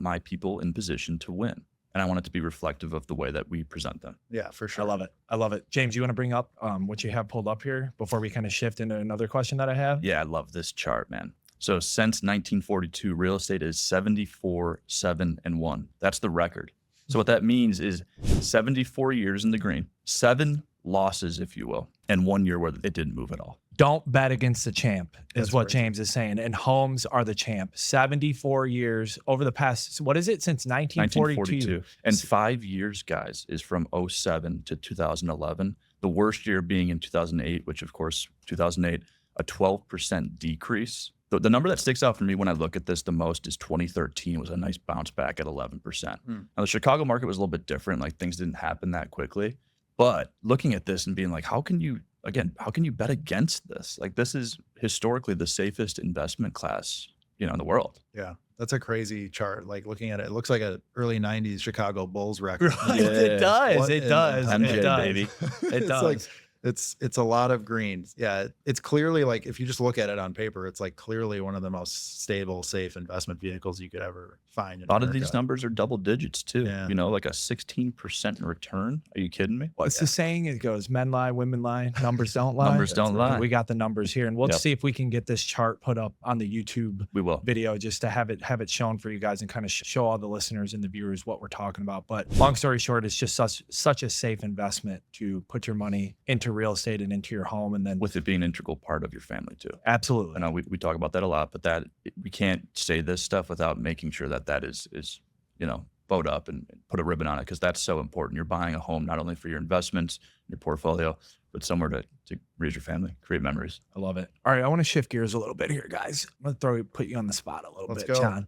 my people in position to win. And I want it to be reflective of the way that we present them. Yeah, for sure. I love it. I love it. James, you want to bring up what you have pulled up here before we kind of shift into another question that I have? Yeah, I love this chart, man. So since 1942, real estate is 74, 7, and 1. That's the record. So what that means is 74 years in the green, 7 losses, if you will, and 1 year where it didn't move at all. Don't bet against the champ is That's what crazy. James is saying. And homes are the champ. 74 years over the past, what is it, since 1942? And 5 years, guys, is from 07 to 2011. The worst year being in 2008, which of course, 2008, a 12% decrease. The number that sticks out for me when I look at this the most is 2013 was a nice bounce back at 11%. Now the Chicago market was a little bit different. Like things didn't happen that quickly. But looking at this and being like, how can you bet against this? Like this is historically the safest investment class, in the world. Yeah, that's a crazy chart. Like looking at it, it looks like an early 90s Chicago Bulls record. Right. It does. What It in does. the- MJ, It does. baby. It It's does. like it's a lot of greens. Yeah, it's clearly like if you just look at it on paper, it's like clearly one of the most stable, safe investment vehicles you could ever find. In A lot of America. these numbers are double digits too. Yeah. Like a 16% return. Are you kidding me? What's the saying? It goes, men lie, women lie, numbers don't lie. Numbers don't lie. We got the numbers here. And we'll Yep. see if we can get this chart put up on the YouTube We will. video just to have it shown for you guys and kind of show all the listeners and the viewers what we're talking about. But long story short, it's just such a safe investment to put your money into real estate and into your home. And then With it being an integral part of your family too. absolutely. I know we talk about that a lot, but we can't say this stuff without making sure that is bowed up and put a ribbon on it because that's so important. You're buying a home not only for your investments, your portfolio, but somewhere to raise your family, create memories. I love it. All right, I want to shift gears a little bit here, guys. I'm gonna put you on the spot a little Let's bit, go. John.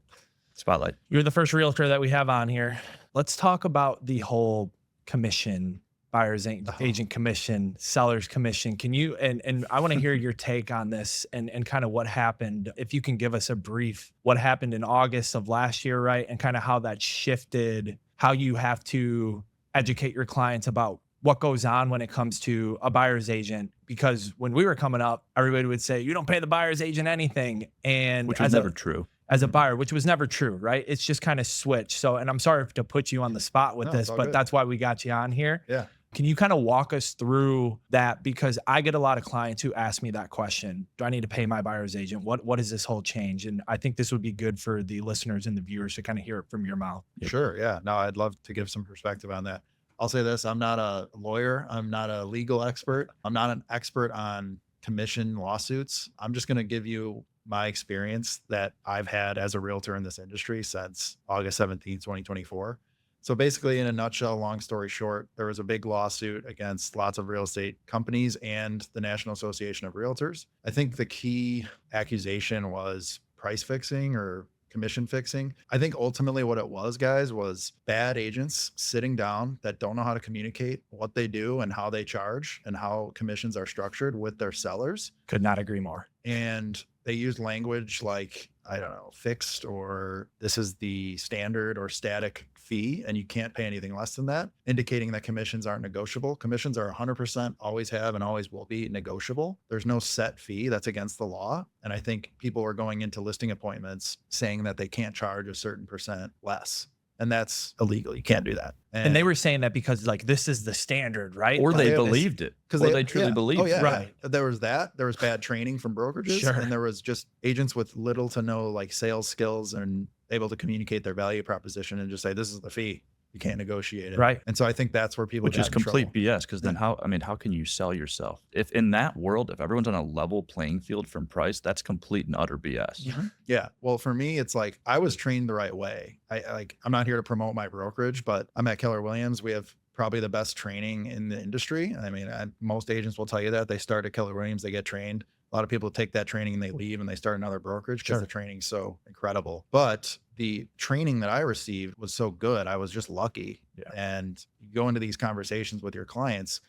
Spotlight. You're the first realtor that we have on here. Let's talk about the whole commission, buyer's agent commission, seller's commission. Can you, and I want to hear your take on this and kind of what happened. If you can give us a brief, what happened in August of last year, right? And kind of how that shifted, how you have to educate your clients about what goes on when it comes to a buyer's agent. Because when we were coming up, everybody would say, you don't pay the buyer's agent anything. And Which was never true. as a buyer, which was never true, right? It's just kind of switched. So, and I'm sorry to put you on the spot with No, this, it's all but good. that's why we got you on here. Yeah. Can you kind of walk us through that? Because I get a lot of clients who ask me that question. Do I need to pay my buyer's agent? What is this whole change? And I think this would be good for the listeners and the viewers to kind of hear it from your mouth. Sure. Yeah. No, I'd love to give some perspective on that. I'll say this. I'm not a lawyer. I'm not a legal expert. I'm not an expert on commission lawsuits. I'm just going to give you my experience that I've had as a realtor in this industry since August 17th, 2024. So basically, in a nutshell, long story short, there was a big lawsuit against lots of real estate companies and the National Association of Realtors. I think the key accusation was price fixing or commission fixing. I think ultimately what it was, guys, was bad agents sitting down that don't know how to communicate what they do and how they charge and how commissions are structured with their sellers. Could not agree more. And they used language like, I don't know, fixed, or this is the standard or static fee, and you can't pay anything less than that, indicating that commissions aren't negotiable. Commissions are 100%, always have and always will be negotiable. There's no set fee. That's against the law. And I think people are going into listing appointments saying that they can't charge a certain percent less. And that's illegal. You can't do that. And they were saying that because like, this is the standard, right? Or they they- believed it. Or they truly believed Oh, yeah. it. Right. There was that. There was bad training from brokerages. Sure. And there was just agents with little to no like sales skills and able to communicate their value proposition and just say, this is the fee. You can't negotiate it. Right. And so I think that's where people Which got is in complete trouble. BS. Because then how can you sell yourself? If in that world, if everyone's on a level playing field from price, that's complete and utter BS. Yeah. Well, for me, it's like I was trained the right way. I'm not here to promote my brokerage, but I'm at Keller Williams. We have probably the best training in the industry. I mean, most agents will tell you that. They start at Keller Williams, they get trained. A lot of people take that training and they leave and they start another brokerage because Sure. the training's so incredible. But the training that I received was so good. I was just lucky. Yeah. And you go into these conversations with your clients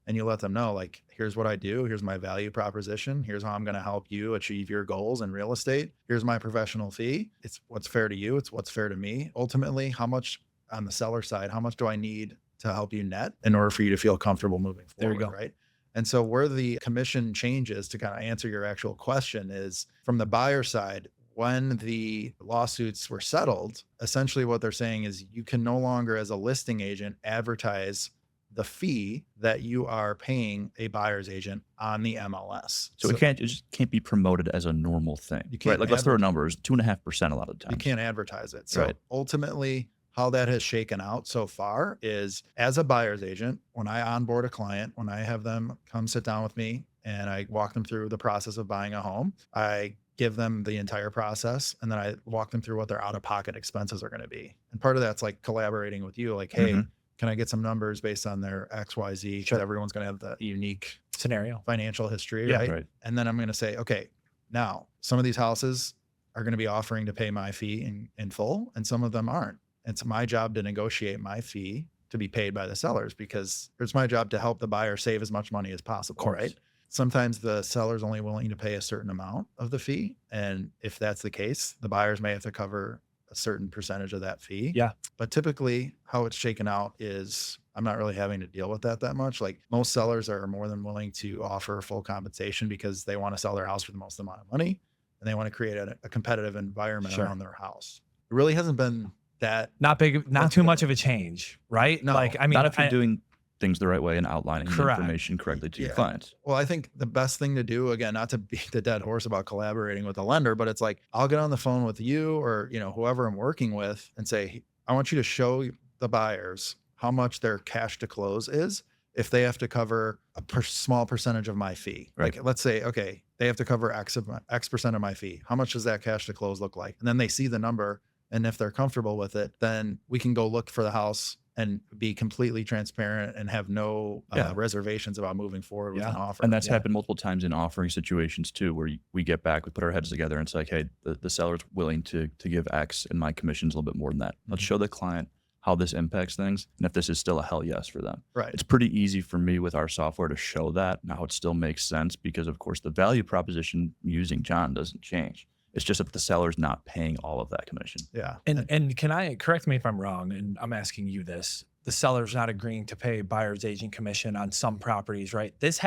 and you let them know, like, here's what I do. Here's my value proposition. Here's how I'm going to help you achieve your goals in real estate. Here's my professional fee. It's what's fair to you. It's what's fair to me. Ultimately, how much on the seller side, how much do I need to help you net in order for you to feel comfortable moving forward? There you go. Right. And so where the commission changes, to kind of answer your actual question, is from the buyer side, when the lawsuits were settled, essentially what they're saying is you can no longer, as a listing agent, advertise the fee that you are paying a buyer's agent on the MLS. So it just can't be promoted as a normal thing. You can't Like let's throw numbers, 2.5% a lot of the time. You can't advertise it. So ultimately, how that has shaken out so far is, as a buyer's agent, when I onboard a client, when I have them come sit down with me and I walk them through the process of buying a home, I give them the entire process, and then I walk them through what their out-of-pocket expenses are going to be. And part of that's like collaborating with you, like, hey, can I get some numbers based on their XYZ? Because everyone's going to have the unique scenario, financial history, right? And then I'm going to say, okay, now some of these houses are going to be offering to pay my fee in full, and some of them aren't. It's my job to negotiate my fee to be paid by the sellers, because it's my job to help the buyer save as much money as possible, right? Sometimes the seller's only willing to pay a certain amount of the fee. And if that's the case, the buyers may have to cover a certain percentage of that fee. Yeah. But typically how it's shaken out is I'm not really having to deal with that much. Like, most sellers are more than willing to offer full compensation because they want to sell their house for the most amount of money, and they want to create a competitive environment around their house. It really hasn't been that not too much of a change, right? No, like, I mean, not if you're doing things the right way and outlining the information correctly to your clients. Well, I think the best thing to do, again, not to beat the dead horse about collaborating with a lender, but it's like, I'll get on the phone with you or, whoever I'm working with and say, I want you to show the buyers how much their cash to close is if they have to cover a small percentage of my fee. Right. Like, let's say, okay, they have to cover X percent of my fee. How much does that cash to close look like? And then they see the number. And if they're comfortable with it, then we can go look for the house and be completely transparent and have no reservations about moving forward with an offer. And that's happened multiple times in offering situations too, where we get back, we put our heads together and it's like, hey, the seller's willing to give X and my commission's a little bit more than that. Let's show the client how this impacts things and if this is still a hell yes for them. Right. It's pretty easy for me with our software to show that. Now it still makes sense because of course the value proposition using John doesn't change. It's just if the seller's not paying all of that commission. Yeah. And can I correct me if I'm wrong? And I'm asking you this. The seller's not agreeing to pay buyer's agent commission on some properties, right? This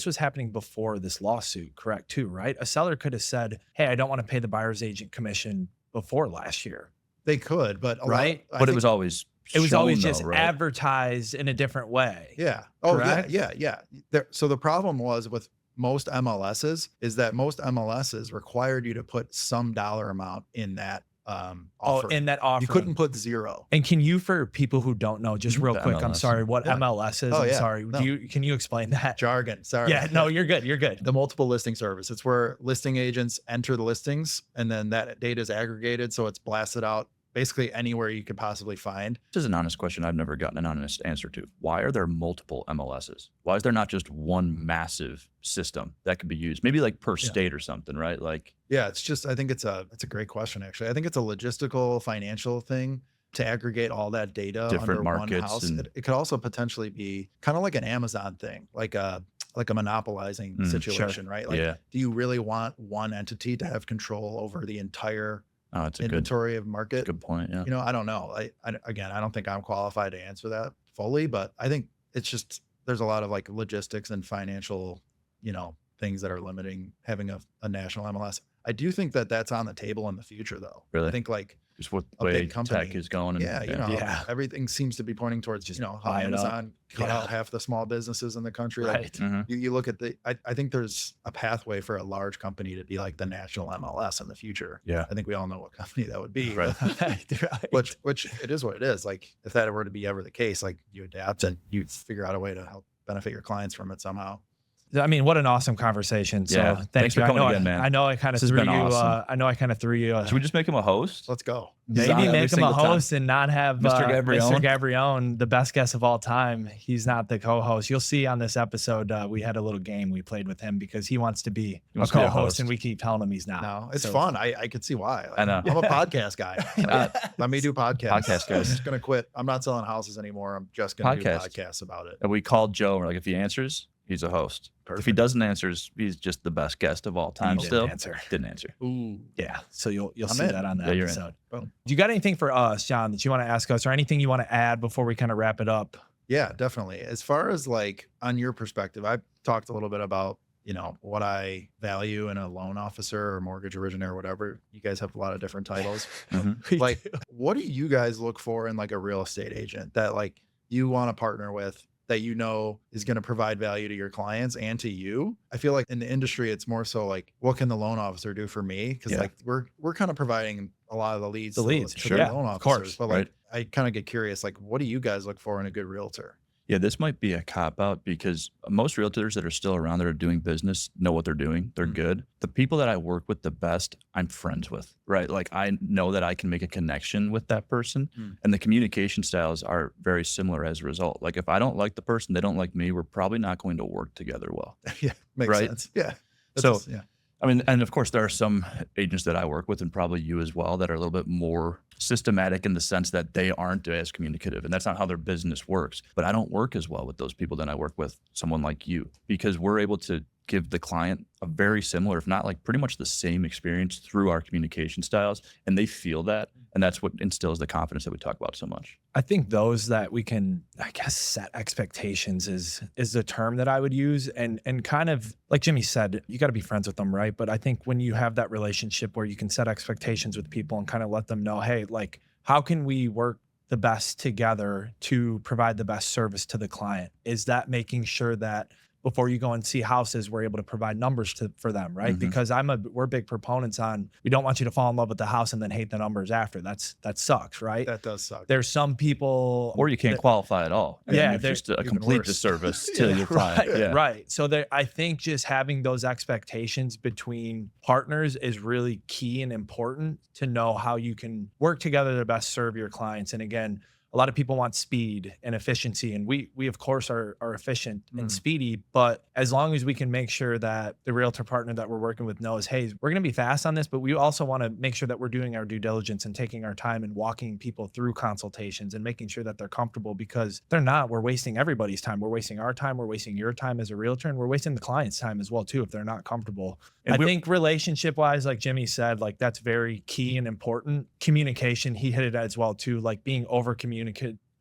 was happening before this lawsuit, correct, too, right? A seller could have said, hey, I don't want to pay the buyer's agent commission before last year. They could, but it was always just advertised in a different way. Yeah. Oh, correct? Yeah. So the problem was with most MLSs is that most MLSs required you to put some dollar amount in that offer. In that offer. You couldn't put zero. And can you, for people who don't know, just real quick, MLS. I'm sorry, what MLS is? I'm sorry. No. Can you explain that? Jargon. Sorry. Yeah, no, you're good. You're good. The multiple listing service. It's where listing agents enter the listings and then that data is aggregated. So it's blasted out basically anywhere you could possibly find. This is an honest question I've never gotten an honest answer to. Why are there multiple MLSs? Why is there not just one massive system that could be used? Maybe like per state or something, right? Like, yeah, I think it's a great question, actually. I think it's a logistical, financial thing to aggregate all that data different under markets. One house. It could also potentially be kind of like an Amazon thing, like a monopolizing situation, right? Like, do you really want one entity to have control over the entire inventory of market? That's a good point. Yeah. I don't know. I don't think I'm qualified to answer that fully, but I think it's just, there's a lot of like logistics and financial, things that are limiting having a national MLS. I do think that that's on the table in the future though. Really? I think like just what the way tech is going. And, everything seems to be pointing towards just, how Amazon cut out half the small businesses in the country. Right. Like, you look at I think there's a pathway for a large company to be like the national MLS in the future. Yeah. I think we all know what company that would be. Right. Which it is what it is. Like, if that were to be ever the case, like, you adapt and you figure out a way to help benefit your clients from it somehow. I mean, what an awesome conversation. So thanks for coming again, man. I know I kind of threw you. Awesome. I know I kind of threw you. Should we just make him a host? Let's go. Maybe make him a host and not have Mr. Gabrione, the best guest of all time. He's not the co-host. You'll see on this episode, we had a little game we played with him because he wants to be a co-host, and we keep telling him he's not. No, it's fun. I could see why. I know. I'm a podcast guy. Let me do podcasts. Podcast guys. I'm just gonna quit. I'm not selling houses anymore. I'm just gonna do podcasts about it. And we called Joe. And we're like, if he answers, he's a host. Perfect. If he doesn't answer, he's just the best guest of all time. Didn't answer. Ooh, yeah. So you'll see that on that episode. Do you got anything for us, John, that you want to ask us, or anything you want to add before we kind of wrap it up? Yeah, definitely. As far as like on your perspective, I talked a little bit about you know, what I value in a loan officer or mortgage originator or whatever. You guys have a lot of different titles. Like, what do you guys look for in like a real estate agent that like you want to partner with, that you know is going to provide value to your clients and to you? I feel like in the industry, it's more so like, what can the loan officer do for me? Because like we're kind of providing a lot of the leads to the loan officers. Of course, but like I kind of get curious, like, what do you guys look for in a good realtor? Yeah, this might be a cop out because most realtors that are still around that are doing business know what they're doing. They're good. The people that I work with the best, I'm friends with, right? Like I know that I can make a connection with that person, and the communication styles are very similar as a result. Like if I don't like the person, they don't like me, we're probably not going to work together well. Yeah, makes sense. Yeah. I mean, and of course, there are some agents that I work with, and probably you as well, that are a little bit more systematic in the sense that they aren't as communicative, and that's not how their business works. But I don't work as well with those people than I work with someone like you, because we're able to give the client a very similar, if not like pretty much the same experience through our communication styles, and they feel that, and that's what instills the confidence that we talk about so much. I think those that we can, I guess, set expectations is the term that I would use, and kind of like Jimmy said, you got to be friends with them, right? But I think when you have that relationship where you can set expectations with people and kind of let them know, hey, like, how can we work the best together to provide the best service to the client? Is that making sure that before you go and see houses, we're able to provide numbers for them, right? Because we're big proponents on, we don't want you to fall in love with the house and then hate the numbers after. That sucks, right? That does suck. There's some people, or you can't qualify at all. Yeah, there's just a complete disservice to your client. Right. So I think just having those expectations between partners is really key and important to know how you can work together to best serve your clients. And again, a lot of people want speed and efficiency, and we of course are efficient and speedy, but as long as we can make sure that the realtor partner that we're working with knows, hey, we're going to be fast on this, but we also want to make sure that we're doing our due diligence and taking our time and walking people through consultations and making sure that they're comfortable, because if they're not, we're wasting everybody's time. We're wasting our time, we're wasting your time as a realtor, and we're wasting the client's time as well too if they're not comfortable. And I think relationship wise, like Jimmy said, like that's very key and important. Communication, he hit it as well too, like being over communicative.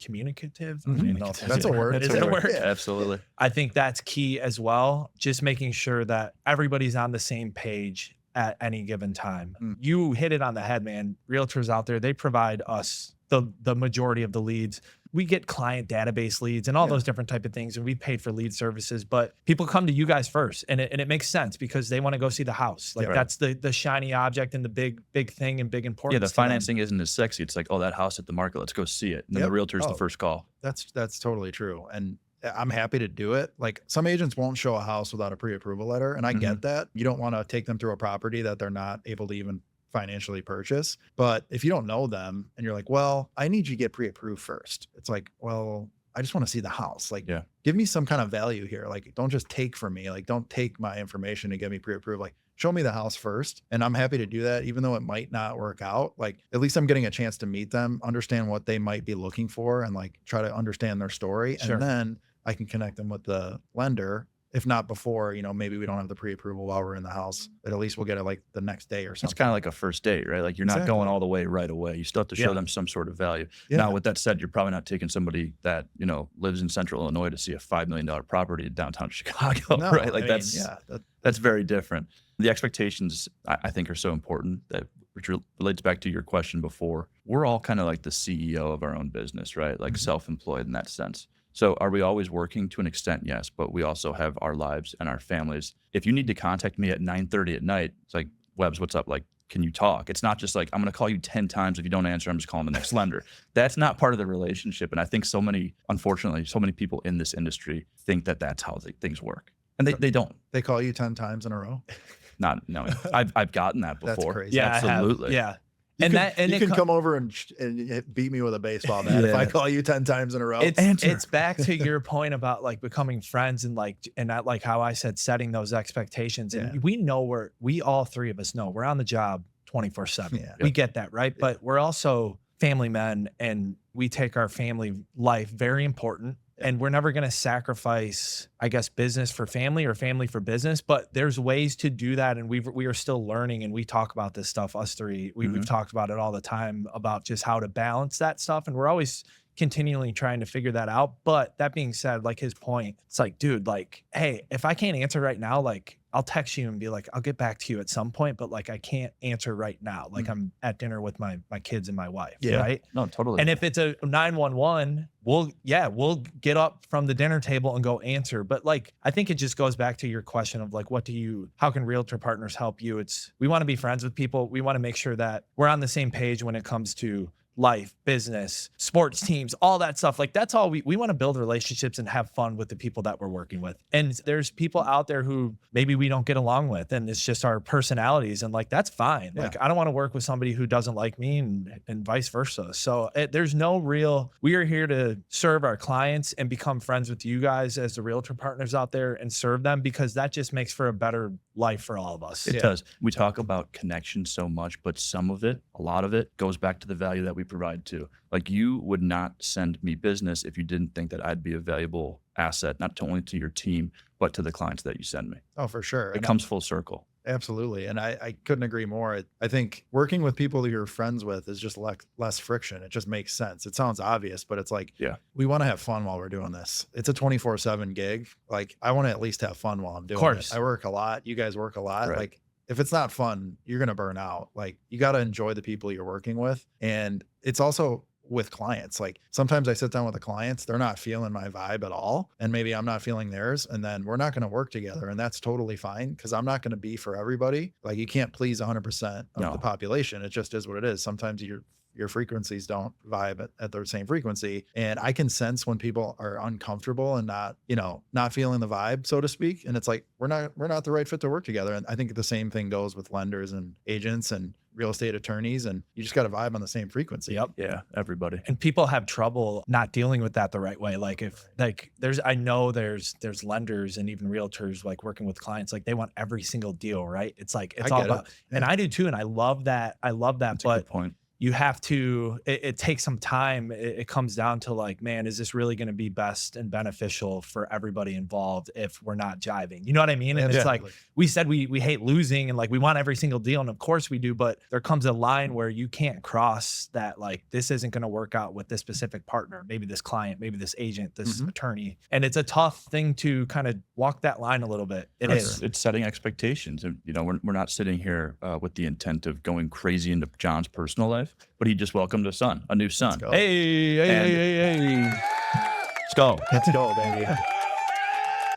That's a word. Is it a word? Yeah, absolutely. I think that's key as well. Just making sure that everybody's on the same page at any given time. You hit it on the head, man. Realtors out there, they provide us the majority of the leads. We get client database leads and all those different type of things, and we paid for lead services, but people come to you guys first, and it makes sense because they want to go see the house. Like that's the shiny object and the big thing and big importance. Yeah, the financing isn't as sexy. It's like, oh, that house at the market, let's go see it. And then the realtor's the first call. That's totally true. And I'm happy to do it. Like some agents won't show a house without a pre-approval letter, and I get that. You don't want to take them through a property that they're not able to even financially purchase. But if you don't know them and you're like, well, I need you to get pre-approved first. It's like, well, I just want to see the house. Like, give me some kind of value here. Like, don't just take from me. Like, don't take my information and get me pre-approved. Like, show me the house first. And I'm happy to do that, even though it might not work out. Like, at least I'm getting a chance to meet them, understand what they might be looking for, and like try to understand their story. And then I can connect them with the lender. If not before, you know, maybe we don't have the pre-approval while we're in the house, but at least we'll get it like the next day or something. It's kind of like a first date, right? Like you're not going all the way right away. You still have to show them some sort of value. Now, with that said, you're probably not taking somebody that, you know, lives in central Illinois to see a $5 million property in downtown Chicago, right? Like that's very different. The expectations, I think, are so important, that which relates back to your question before. We're all kind of like the CEO of our own business, right? Like self-employed in that sense. So are we always working? To an extent, yes, but we also have our lives and our families. If you need to contact me at 9:30 at night, it's like, Webbs, what's up? Like, can you talk? It's not just like, I'm going to call you 10 times. If you don't answer, I'm just calling the next lender. That's not part of the relationship. And I think unfortunately, so many people in this industry think that that's how things work. And they don't. They call you 10 times in a row? No, I've gotten that before. That's crazy. Yeah, absolutely. Yeah. You can come over and beat me with a baseball bat if I call you 10 times in a row. It's back to your point about like becoming friends and not like how I said, setting those expectations. And we all three of us know we're on the job 24/7. We get that, right? But we're also family men, and we take our family life very important. And we're never going to sacrifice, I guess, business for family or family for business, but there's ways to do that. And we are still learning, and we talk about this stuff, us three, we've talked about it all the time, about just how to balance that stuff. And we're always continually trying to figure that out. But that being said, like his point, it's like, dude, like, hey, if I can't answer right now, like I'll text you and be like, I'll get back to you at some point, but like I can't answer right now. Like I'm at dinner with my kids and my wife. Yeah. Right. No, totally. And if it's a 911, we'll get up from the dinner table and go answer. But like, I think it just goes back to your question of like, how can realtor partners help you? We want to be friends with people. We want to make sure that we're on the same page when it comes to life, business, sports teams, all that stuff. Like that's all we want to build relationships and have fun with the people that we're working with. And there's people out there who maybe we don't get along with, and it's just our personalities, and like that's fine. Yeah. Like I don't want to work with somebody who doesn't like me and vice versa. So there's no we are here to serve our clients and become friends with you guys as the realtor partners out there and serve them, because that just makes for a better life for all of us. It does. We talk about connection so much, but a lot of it goes back to the value that we provide too. Like you would not send me business if you didn't think that I'd be a valuable asset, not only to your team, but to the clients that you send me. Oh, for sure. It comes full circle. Absolutely. And I couldn't agree more. I think working with people that you're friends with is just less friction. It just makes sense. It sounds obvious, but it's like, we want to have fun while we're doing this. It's a 24/7 gig. Like I want to at least have fun while I'm doing it. I work a lot. You guys work a lot. Right. Like if it's not fun, you're going to burn out. Like you got to enjoy the people you're working with. And it's also with clients. Like sometimes I sit down with the clients, they're not feeling my vibe at all. And maybe I'm not feeling theirs. And then we're not going to work together. And that's totally fine, because I'm not going to be for everybody. Like you can't please 100% of the population. It just is what it is. Sometimes your frequencies don't vibe at the same frequency. And I can sense when people are uncomfortable and not feeling the vibe, so to speak. And it's like, we're not the right fit to work together. And I think the same thing goes with lenders and agents and real estate attorneys, and you just got to vibe on the same frequency. Yep. Yeah. Everybody. And people have trouble not dealing with that the right way. Like I know there's lenders and even realtors like working with clients, like they want every single deal, right? It's like, it's all about, and I do too. And I love that. That's a good point. You have to, it takes some time. It comes down to like, man, is this really going to be best and beneficial for everybody involved if we're not jiving? You know what I mean? And it's like, we said we hate losing and like we want every single deal. And of course we do, but there comes a line where you can't cross that, like, this isn't going to work out with this specific partner, maybe this client, maybe this agent, this attorney. And it's a tough thing to kind of walk that line a little bit. It's setting expectations. And, we're not sitting here with the intent of going crazy into John's personal life, but he just welcomed a new son. Hey. Let's go. Let's go, baby.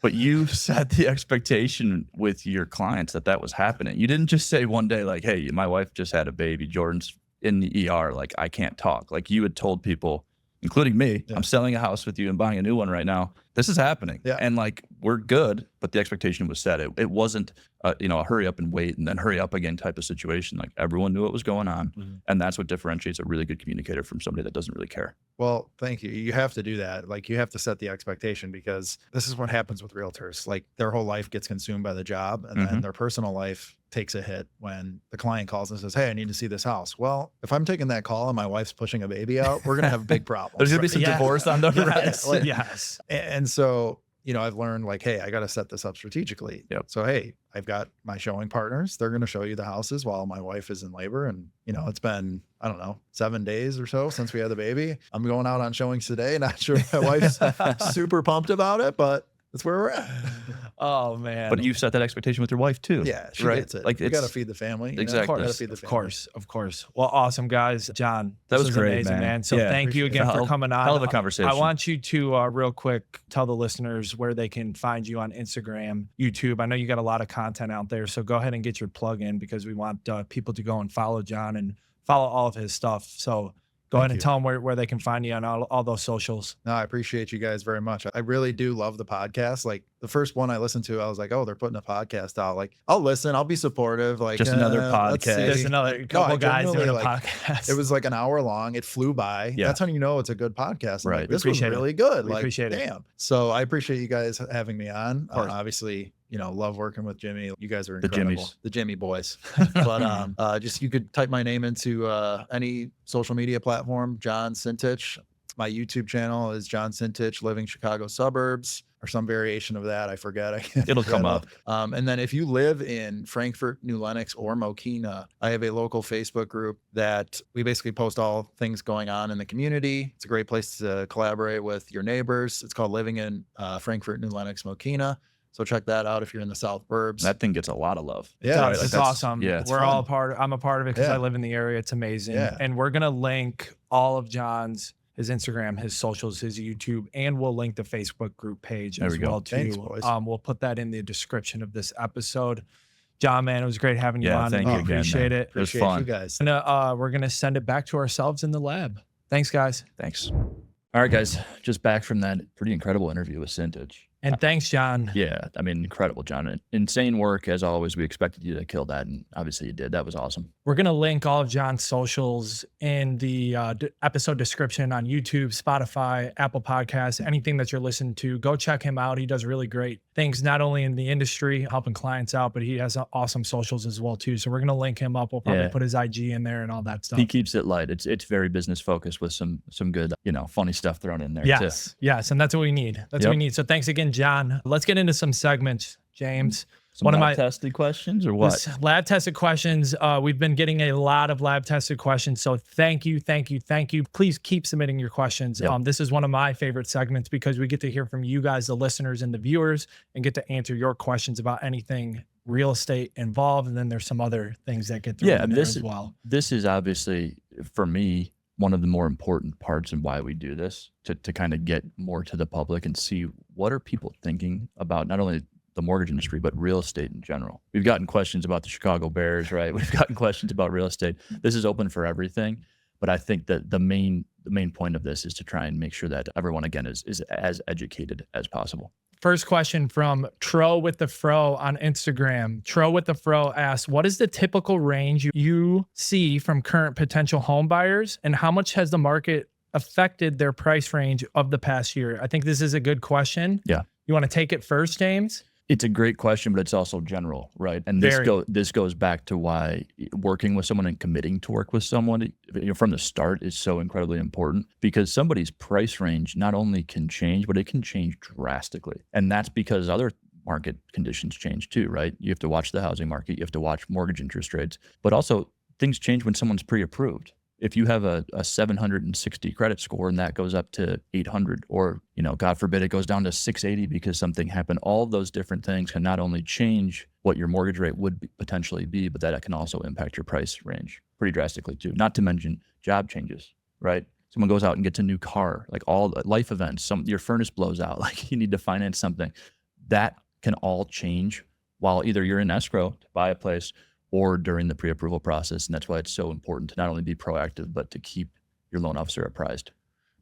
But you set the expectation with your clients that was happening. You didn't just say one day, like, hey, my wife just had a baby. Jordan's in the ER. Like, I can't talk. Like, you had told people, including me, I'm selling a house with you and buying a new one right now. This is happening. Yeah. And like, we're good, but the expectation was set. It wasn't, a hurry up and wait and then hurry up again type of situation. Like everyone knew what was going on. Mm-hmm. And that's what differentiates a really good communicator from somebody that doesn't really care. Well, thank you. You have to do that. Like you have to set the expectation, because this is what happens with realtors. Like their whole life gets consumed by the job, and then their personal life takes a hit when the client calls and says, hey, I need to see this house. Well, if I'm taking that call and my wife's pushing a baby out, we're going to have big problems. There's going to be some divorce on the horizon. Yes. And so, I've learned like, hey, I got to set this up strategically. Yep. So, hey, I've got my showing partners. They're going to show you the houses while my wife is in labor. And, it's been, 7 days or so since we had the baby. I'm going out on showings today. Not sure my wife's super pumped about it, but that's where we're at. Oh man. But you set that expectation with your wife too. Yeah, she gets it. Like, you got to feed the family. Exactly. Of course. Well, awesome guys. John, that was great, amazing, man. So thank you again for coming on. Hell of a conversation. I want you to real quick tell the listeners where they can find you on Instagram, YouTube. I know you got a lot of content out there, so go ahead and get your plug in, because we want people to go and follow John and follow all of his stuff. So go ahead and tell them where they can find you on all those socials. No, I appreciate you guys very much. I really do love the podcast. Like the first one I listened to, I was like, oh, they're putting a podcast out. Like, I'll listen. I'll be supportive. Like just another podcast. There's another couple guys doing a podcast. It was like an hour long. It flew by. Yeah. That's how you know it's a good podcast. Right. Like, this was really good. We appreciate it. Damn. So I appreciate you guys having me on. Obviously, love working with Jimmy. You guys are incredible. The Jimmy boys. But just you could type my name into any social media platform, John Cintage. My YouTube channel is John Cintage, Living Chicago Suburbs. or some variation of that. I forget. It'll come up. And then if you live in Frankfort, New Lenox, or Mokina, I have a local Facebook group that we basically post all things going on in the community. It's a great place to collaborate with your neighbors. It's called Living in Frankfort, New Lenox, Mokina. So check that out if you're in the South Burbs. That thing gets a lot of love. Yeah, it's awesome. Yeah, we're all I'm a part of it because I live in the area. It's amazing. Yeah. And we're gonna link all of John's, his Instagram, his socials, his YouTube, and we'll link the Facebook group page as well too. Thanks, boys. We'll put that in the description of this episode. John, man, it was great having you on. Thank you again, appreciate it. It was Appreciate fun. you guys. And we're gonna send it back to ourselves in the lab. Thanks, guys. Thanks. All right, guys, just back from that pretty incredible interview with Cintage. And thanks, John. Yeah, I mean, incredible, John. Insane work, as always. We expected you to kill that, and obviously you did. That was awesome. We're going to link all of John's socials in the episode description on YouTube, Spotify, Apple Podcasts, anything that you're listening to. Go check him out. He does really great things, not only in the industry, helping clients out, but he has awesome socials as well, too. So we're going to link him up. We'll probably put his IG in there and all that stuff. He keeps it light. It's very business focused with some good, funny stuff thrown in there, Yes, too. Yes, and that's what we need. That's what we need. So thanks again, John. Let's get into some segments, James. One of my tested questions or what? Lab tested questions. We've been getting a lot of lab tested questions. So thank you. Please keep submitting your questions. Yep. This is one of my favorite segments because we get to hear from you guys, the listeners and the viewers, and get to answer your questions about anything real estate involved. And then there's some other things that get thrown in there as well. This is obviously, for me, one of the more important parts and why we do this, to kind of get more to the public and see what are people thinking about not only the mortgage industry, but real estate in general. We've gotten questions about the Chicago Bears, right? We've gotten questions about real estate. This is open for everything. But I think that the main point of this is to try and make sure that everyone, again, is as educated as possible. First question from Tro with the Fro on Instagram. Tro with the Fro asks, what is the typical range you see from current potential home buyers, and how much has the market affected their price range of the past year? I think this is a good question. Yeah. You want to take it first, James? It's a great question, but it's also general, right? And this goes back to why working with someone and committing to work with someone from the start is so incredibly important, because somebody's price range not only can change, but it can change drastically. And that's because other market conditions change too, right? You have to watch the housing market, you have to watch mortgage interest rates, but also things change when someone's pre-approved. If you have a 760 credit score and that goes up to 800, or, God forbid, it goes down to 680 because something happened, all of those different things can not only change what your mortgage rate would potentially be, but that can also impact your price range pretty drastically too. Not to mention job changes, right? Someone goes out and gets a new car, like all the life events, your furnace blows out, like you need to finance something. That can all change while either you're in escrow to buy a place or during the pre-approval process. And that's why it's so important to not only be proactive, but to keep your loan officer apprised.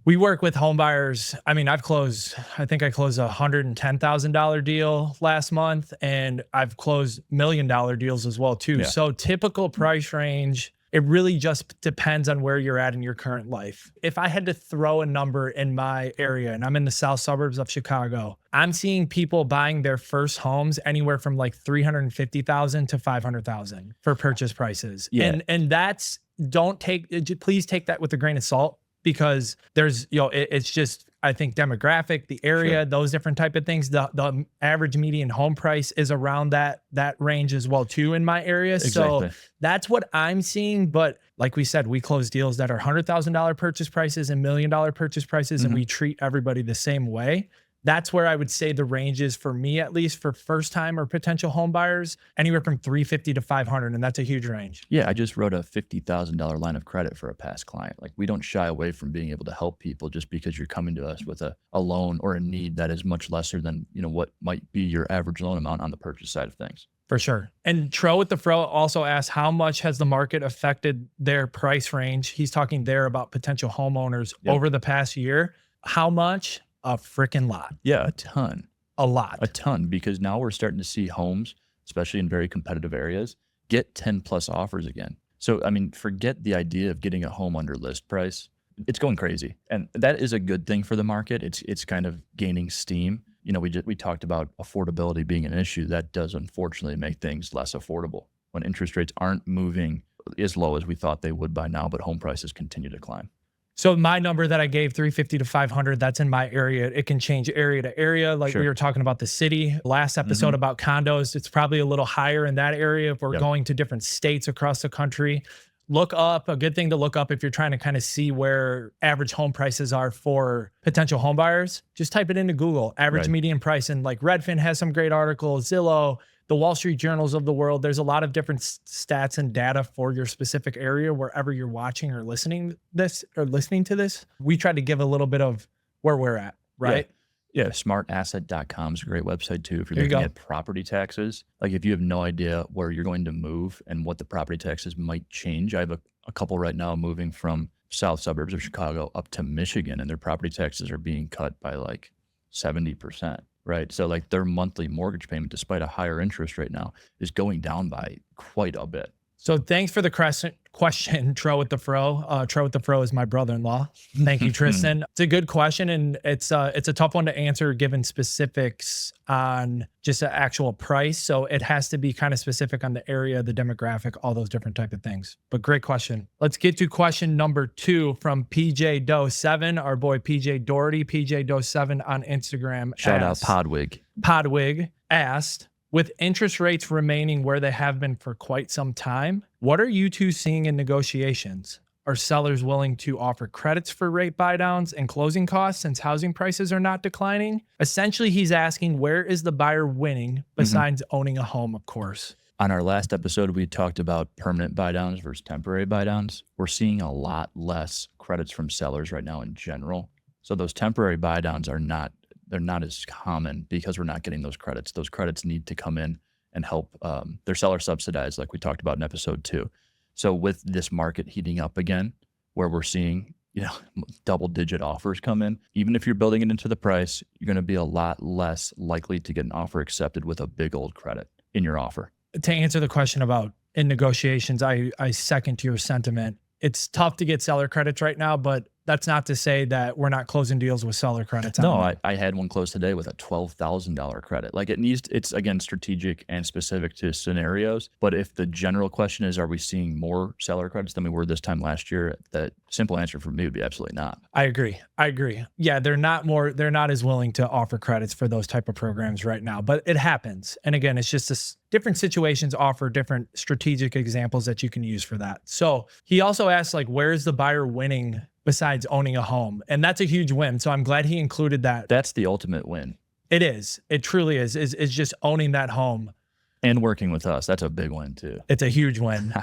We work with home buyers. I mean, I closed a $110,000 deal last month, and I've closed $1 million deals as well too. Yeah. So typical price range, it really just depends on where you're at in your current life. If I had to throw a number in my area, and I'm in the south suburbs of Chicago, I'm seeing people buying their first homes anywhere from like $350,000 to $500,000 for purchase prices. Yeah. And that's, please take that with a grain of salt, because there's, it's just, I think demographic, the area, those different type of things. The average median home price is around that range as well too in my area. Exactly. So that's what I'm seeing. But like we said, we close deals that are $100,000 purchase prices and $1 million purchase prices, and we treat everybody the same way. That's where I would say the range is for me, at least for first time or potential home buyers, anywhere from $350 to $500. And that's a huge range. Yeah. I just wrote a $50,000 line of credit for a past client. Like, we don't shy away from being able to help people just because you're coming to us with a loan or a need that is much lesser than, what might be your average loan amount on the purchase side of things. For sure. And Tro with the Fro also asks, how much has the market affected their price range? He's talking there about potential homeowners over the past year. How much? A freaking lot. Yeah, a ton. A lot. A ton, because now we're starting to see homes, especially in very competitive areas, get 10 plus offers again. So, I mean, forget the idea of getting a home under list price. It's going crazy. And that is a good thing for the market. It's kind of gaining steam. We talked about affordability being an issue. That does unfortunately make things less affordable when interest rates aren't moving as low as we thought they would by now, but home prices continue to climb. So my number that I gave, 350 to 500, that's in my area. It can change area to area. Like we were talking about the city last episode about condos. It's probably a little higher in that area if we're going to different states across the country. Look up, a good thing to look up if you're trying to kind of see where average home prices are for potential home buyers. Just type it into Google, average median price. And like Redfin has some great articles, Zillow, the Wall Street Journals of the world. There's a lot of different stats and data for your specific area, wherever you're watching or listening to this. We try to give a little bit of where we're at, right? Yeah, smartasset.com is a great website too. If you're looking at property taxes, like if you have no idea where you're going to move and what the property taxes might change. I have a couple right now moving from south suburbs of Chicago up to Michigan, and their property taxes are being cut by like 70%. Right. So like their monthly mortgage payment, despite a higher interest rate now, is going down by quite a bit. So thanks for the question, Tro with the Fro. Tro with the Fro is my brother-in-law. Thank you, Tristan. It's a good question, and it's a tough one to answer given specifics on just an actual price. So it has to be kind of specific on the area, the demographic, all those different type of things. But great question. Let's get to question number 2 from PJ Doe 7, our boy PJ Doherty, PJ Doe 7 on Instagram. Shout out Podwig. Podwig asked, with interest rates remaining where they have been for quite some time, what are you two seeing in negotiations? Are sellers willing to offer credits for rate buydowns and closing costs since housing prices are not declining? Essentially, he's asking, where is the buyer winning besides owning a home, of course? On our last episode, we talked about permanent buydowns versus temporary buydowns. We're seeing a lot less credits from sellers right now in general. So those temporary buydowns they're not as common because we're not getting those credits. Those credits need to come in and help. They're seller subsidized, like we talked about in episode 2. So with this market heating up again, where we're seeing, double-digit offers come in, even if you're building it into the price, you're going to be a lot less likely to get an offer accepted with a big old credit in your offer. To answer the question about in negotiations, I second your sentiment. It's tough to get seller credits right now, but that's not to say that we're not closing deals with seller credits. No, I had one close today with a $12,000 credit. Like it's again, strategic and specific to scenarios. But if the general question is, are we seeing more seller credits than we were this time last year? The simple answer for me would be absolutely not. I agree. Yeah, they're not as willing to offer credits for those type of programs right now, but it happens. And again, it's just different situations offer different strategic examples that you can use for that. So he also asked, like, where is the buyer winning besides owning a home? And that's a huge win. So I'm glad he included that. That's the ultimate win. It is. It truly is just owning that home. And working with us. That's a big win too. It's a huge win.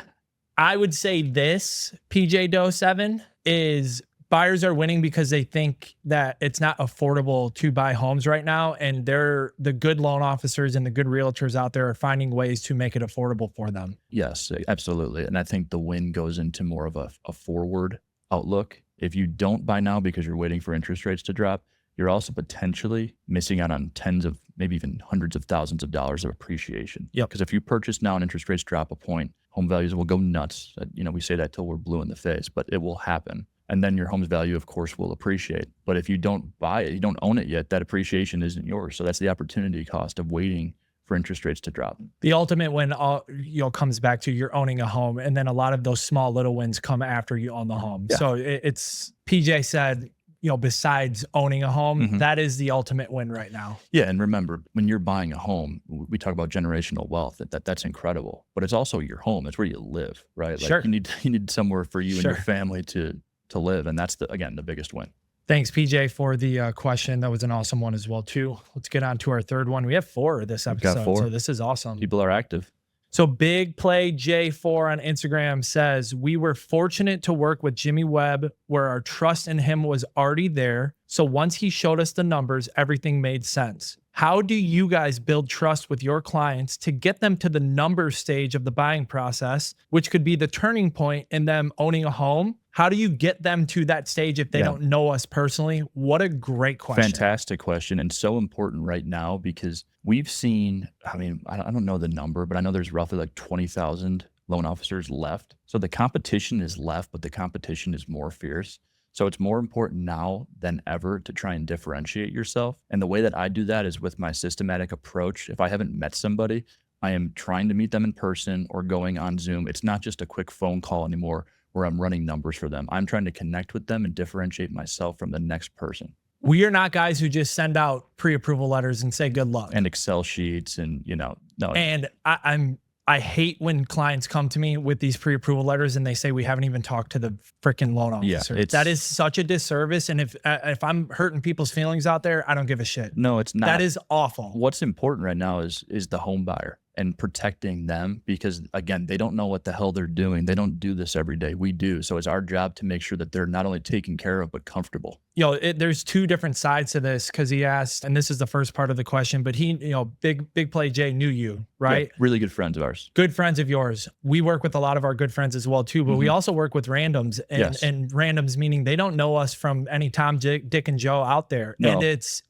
I would say this, PJ Doe 7, is buyers are winning because they think that it's not affordable to buy homes right now. And the good loan officers and the good realtors out there are finding ways to make it affordable for them. Yes, absolutely. And I think the win goes into more of a forward outlook. If you don't buy now because you're waiting for interest rates to drop, you're also potentially missing out on tens of, maybe even hundreds of thousands of dollars of appreciation. Yep. Because if you purchase now and interest rates drop a point, home values will go nuts. We say that till we're blue in the face, but it will happen. And then your home's value, of course, will appreciate. But if you don't buy it, you don't own it yet, that appreciation isn't yours. So that's the opportunity cost of waiting for interest rates to drop. The ultimate win comes back to you're owning a home, and then a lot of those small little wins come after you own the home. Yeah. So it's PJ said, besides owning a home, that is the ultimate win right now. Yeah, and remember, when you're buying a home, we talk about generational wealth. That's incredible, but it's also your home. It's where you live, right? Like, sure. You need somewhere for you and your family to live, and that's the biggest win. Thanks, PJ, for the question. That was an awesome one as well, too. Let's get on to our third one. We have 4 this episode, so this is awesome. People are active. So Big Play J4 on Instagram says, we were fortunate to work with Jimmy Webb where our trust in him was already there. So once he showed us the numbers, everything made sense. How do you guys build trust with your clients to get them to the numbers stage of the buying process, which could be the turning point in them owning a home? How do you get them to that stage if they don't know us personally? What a great question. Fantastic question, and so important right now because we've seen, I don't know the number, but I know there's roughly like 20,000 loan officers left. So the competition is left, but the competition is more fierce. So it's more important now than ever to try and differentiate yourself. And the way that I do that is with my systematic approach. If I haven't met somebody, I am trying to meet them in person or going on Zoom. It's not just a quick phone call anymore. where I'm running numbers for them. I'm trying to connect with them and differentiate myself from the next person. We are not guys who just send out pre-approval letters and say good luck and Excel sheets and, no. And I hate when clients come to me with these pre-approval letters and they say we haven't even talked to the freaking loan officer. Yeah, that is such a disservice. And if I'm hurting people's feelings out there, I don't give a shit. No, it's not. That is awful. What's important right now is the home buyer and protecting them, because again, they don't know what the hell they're doing. They don't do this every day. We do. So it's our job to make sure that they're not only taken care of, but comfortable. There's two different sides to this, because he asked, and this is the first part of the question, but he, Big Play Jay knew you, right? Yeah, really good friends of ours. Good friends of yours. We work with a lot of our good friends as well too, but we also work with randoms, and randoms meaning they don't know us from any Tom, Dick, and Joe out there. No.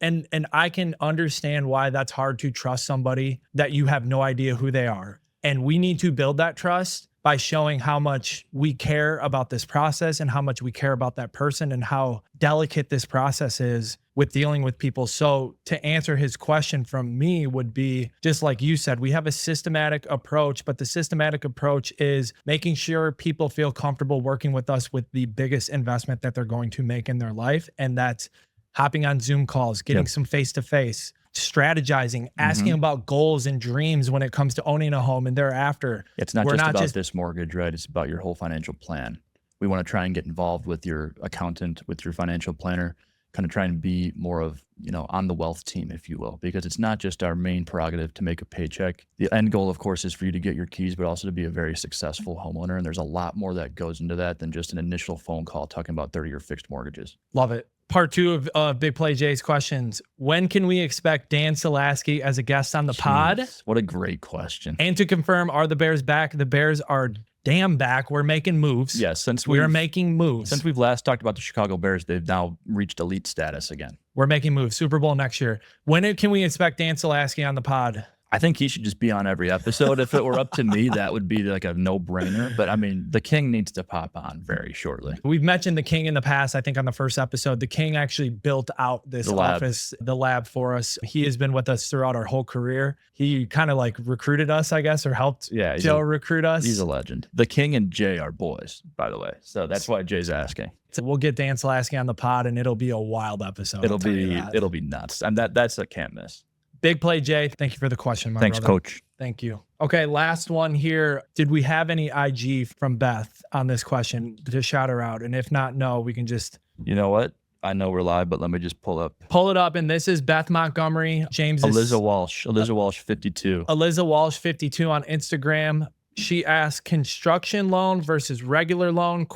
And I can understand why that's hard to trust somebody that you have no idea who they are. And we need to build that trust by showing how much we care about this process and how much we care about that person and how delicate this process is with dealing with people. So to answer his question from me would be, just like you said, we have a systematic approach, but the systematic approach is making sure people feel comfortable working with us with the biggest investment that they're going to make in their life. And that's hopping on Zoom calls, getting some face-to-face, strategizing, asking about goals and dreams when it comes to owning a home and thereafter. It's not just about this mortgage, right? It's about your whole financial plan. We want to try and get involved with your accountant, with your financial planner, kind of try and be more of, on the wealth team, if you will, because it's not just our main prerogative to make a paycheck. The end goal, of course, is for you to get your keys, but also to be a very successful homeowner. And there's a lot more that goes into that than just an initial phone call talking about 30-year fixed mortgages. Love it. Part two of Big Play Jay's questions. When can we expect Dan Silasky as a guest on the pod? What a great question. And to confirm, are the Bears back? The Bears are damn back. We're making moves. Yes, we're making moves. Since we've last talked about the Chicago Bears, they've now reached elite status again. We're making moves. Super Bowl next year. When can we expect Dan Silasky on the pod? I think he should just be on every episode. If it were up to me, that would be like a no-brainer. But I mean, the King needs to pop on very shortly. We've mentioned the King in the past. I think on the first episode, the King actually built out this office, the lab for us. He has been with us throughout our whole career. He kind of like recruited us, I guess, or helped Joe recruit us. He's a legend. The King and Jay are boys, by the way. So that's why Jay's asking. So we'll get Dan Silasky on the pod, and it'll be a wild episode. It'll be nuts. And that's a can't miss. Big Play Jay, thank you for the question, my Thanks, brother. Coach. Thank you. Okay, last one here. Did we have any IG from Beth on this question to shout her out? And if not, no, we can just... You know what? I know we're live, but let me just pull it up. And this is Beth Montgomery. James Eliza Walsh 52. Eliza Walsh 52 on Instagram. She asked construction loan versus regular loan, ?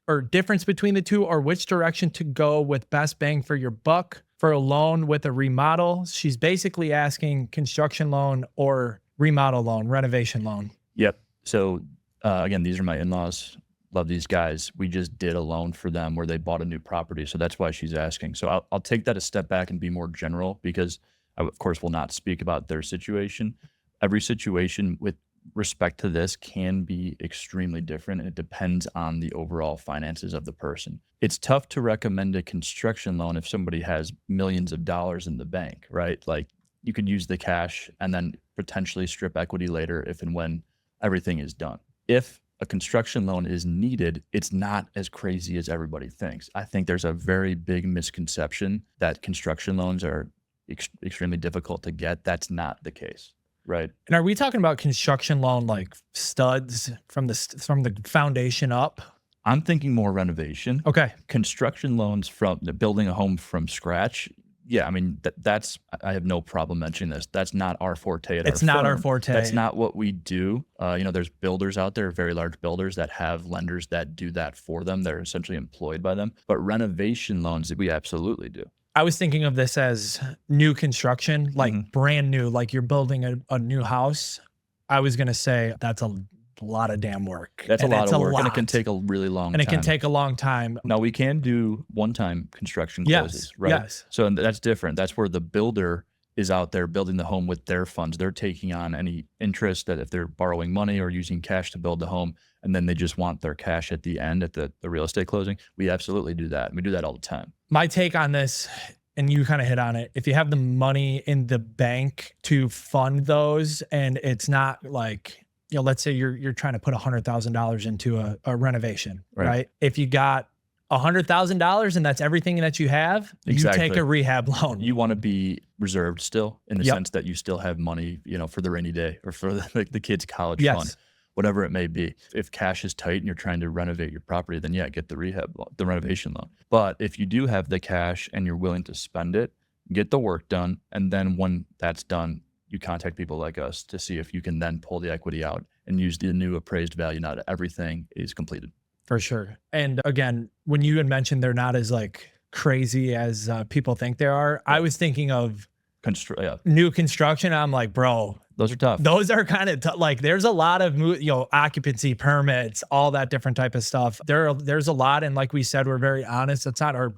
Or difference between the two, or which direction to go with best bang for your buck for a loan with a remodel. She's basically asking construction loan or remodel loan, renovation loan. Yep. So again, these are my in-laws. Love these guys. We just did a loan for them where they bought a new property. So that's why she's asking. So I'll take that a step back and be more general, because I, of course, will not speak about their situation. Every situation with respect to this can be extremely different, and it depends on the overall finances of the person. It's tough to recommend a construction loan if somebody has millions of dollars in the bank, right? Like, you could use the cash and then potentially strip equity later if and when everything is done. If a construction loan is needed, it's not as crazy as everybody thinks. I think there's a very big misconception that construction loans are extremely difficult to get. That's not the case. Right. And are we talking about construction loan like studs from the foundation up? I'm thinking more renovation. Okay. Construction loans from building a home from scratch. Yeah, I mean, that's I have no problem mentioning this. That's not our forte at our firm. It's not our forte. That's not what we do. There's builders out there, very large builders that have lenders that do that for them. They're essentially employed by them. But renovation loans, we absolutely do. I was thinking of this as new construction, like brand new, like you're building a new house. I was going to say that's a lot of damn work. That's a lot of work, and it can take a really long time. And it can take a long time. Now, we can do one-time construction closes, right? Yes. So that's different. That's where the builder is out there building the home with their funds. They're taking on any interest that if they're borrowing money or using cash to build the home, and then they just want their cash at the end at the real estate closing. We absolutely do that. We do that all the time. My take on this, and you kind of hit on it, if you have the money in the bank to fund those, and it's not like let's say you're trying to put $100,000 into a renovation, right? If you got $100,000 and that's everything that you have, you take a rehab loan. You want to be reserved still in the sense that you still have money, for the rainy day or for the kids' college fund, whatever it may be. If cash is tight and you're trying to renovate your property, then get the renovation loan. But if you do have the cash and you're willing to spend it, get the work done, and then when that's done, you contact people like us to see if you can then pull the equity out and use the new appraised value now that everything is completed. For sure. And again, when you had mentioned they're not as like crazy as people think they are, I was thinking of new construction. I'm like, bro, those are tough. Those are kind of tough. Like there's a lot of, occupancy permits, all that different type of stuff. There's a lot. And like we said, we're very honest. It's not our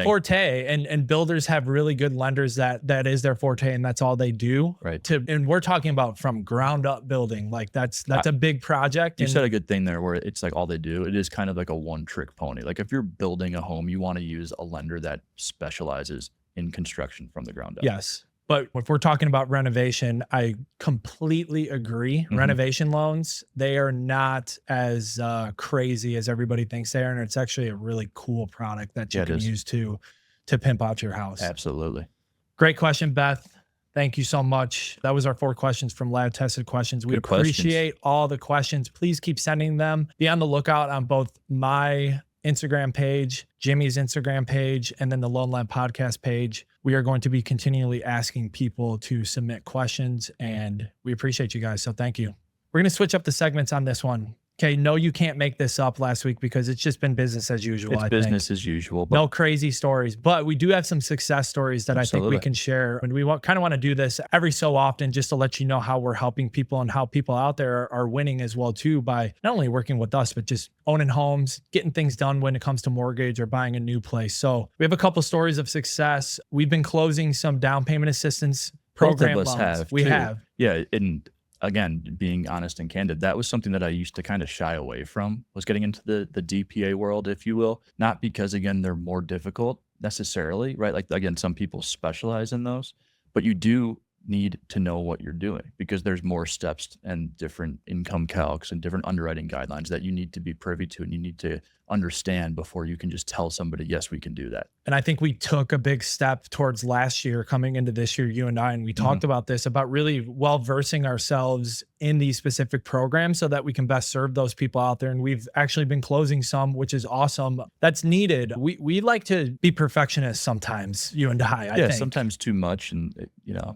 forte. And builders have really good lenders that is their forte and that's all they do. Right. And we're talking about from ground up building. Like that's a big project. You said a good thing there where it's like all they do. It is kind of like a one trick pony. Like if you're building a home, you want to use a lender that specializes in construction from the ground up. Yes. But if we're talking about renovation, I completely agree. Renovation loans, they are not as crazy as everybody thinks they are. And it's actually a really cool product that you can use to pimp out your house. Absolutely. Great question, Beth. Thank you so much. That was our 4 questions from Lab Tested Questions. We appreciate all the questions. Please keep sending them. Be on the lookout on both my Instagram page, Jimmy's Instagram page, and then the Lone Lab podcast page. We are going to be continually asking people to submit questions, and we appreciate you guys. So thank you. We're going to switch up the segments on this one. Okay, no, you can't make this up last week because it's just been business as usual. It's business as usual. No crazy stories, but we do have some success stories that I think we can share. And we kind of want to do this every so often just to let you know how we're helping people and how people out there are winning as well too by not only working with us, but just owning homes, getting things done when it comes to mortgage or buying a new place. So we have a couple stories of success. We've been closing some down payment assistance program loans. Both of us have. We have. Yeah, and again, being honest and candid, that was something that I used to kind of shy away from, was getting into the DPA world, if you will. Not because, again, they're more difficult necessarily, right? Like, again, some people specialize in those, but you do need to know what you're doing because there's more steps and different income calcs and different underwriting guidelines that you need to be privy to and you need to understand before you can just tell somebody, yes, we can do that. And I think we took a big step towards last year coming into this year, you and I, and we talked about this, about really well-versing ourselves in these specific programs so that we can best serve those people out there. And we've actually been closing some, which is awesome. That's needed. We like to be perfectionists sometimes, you and I think. Sometimes too much. And,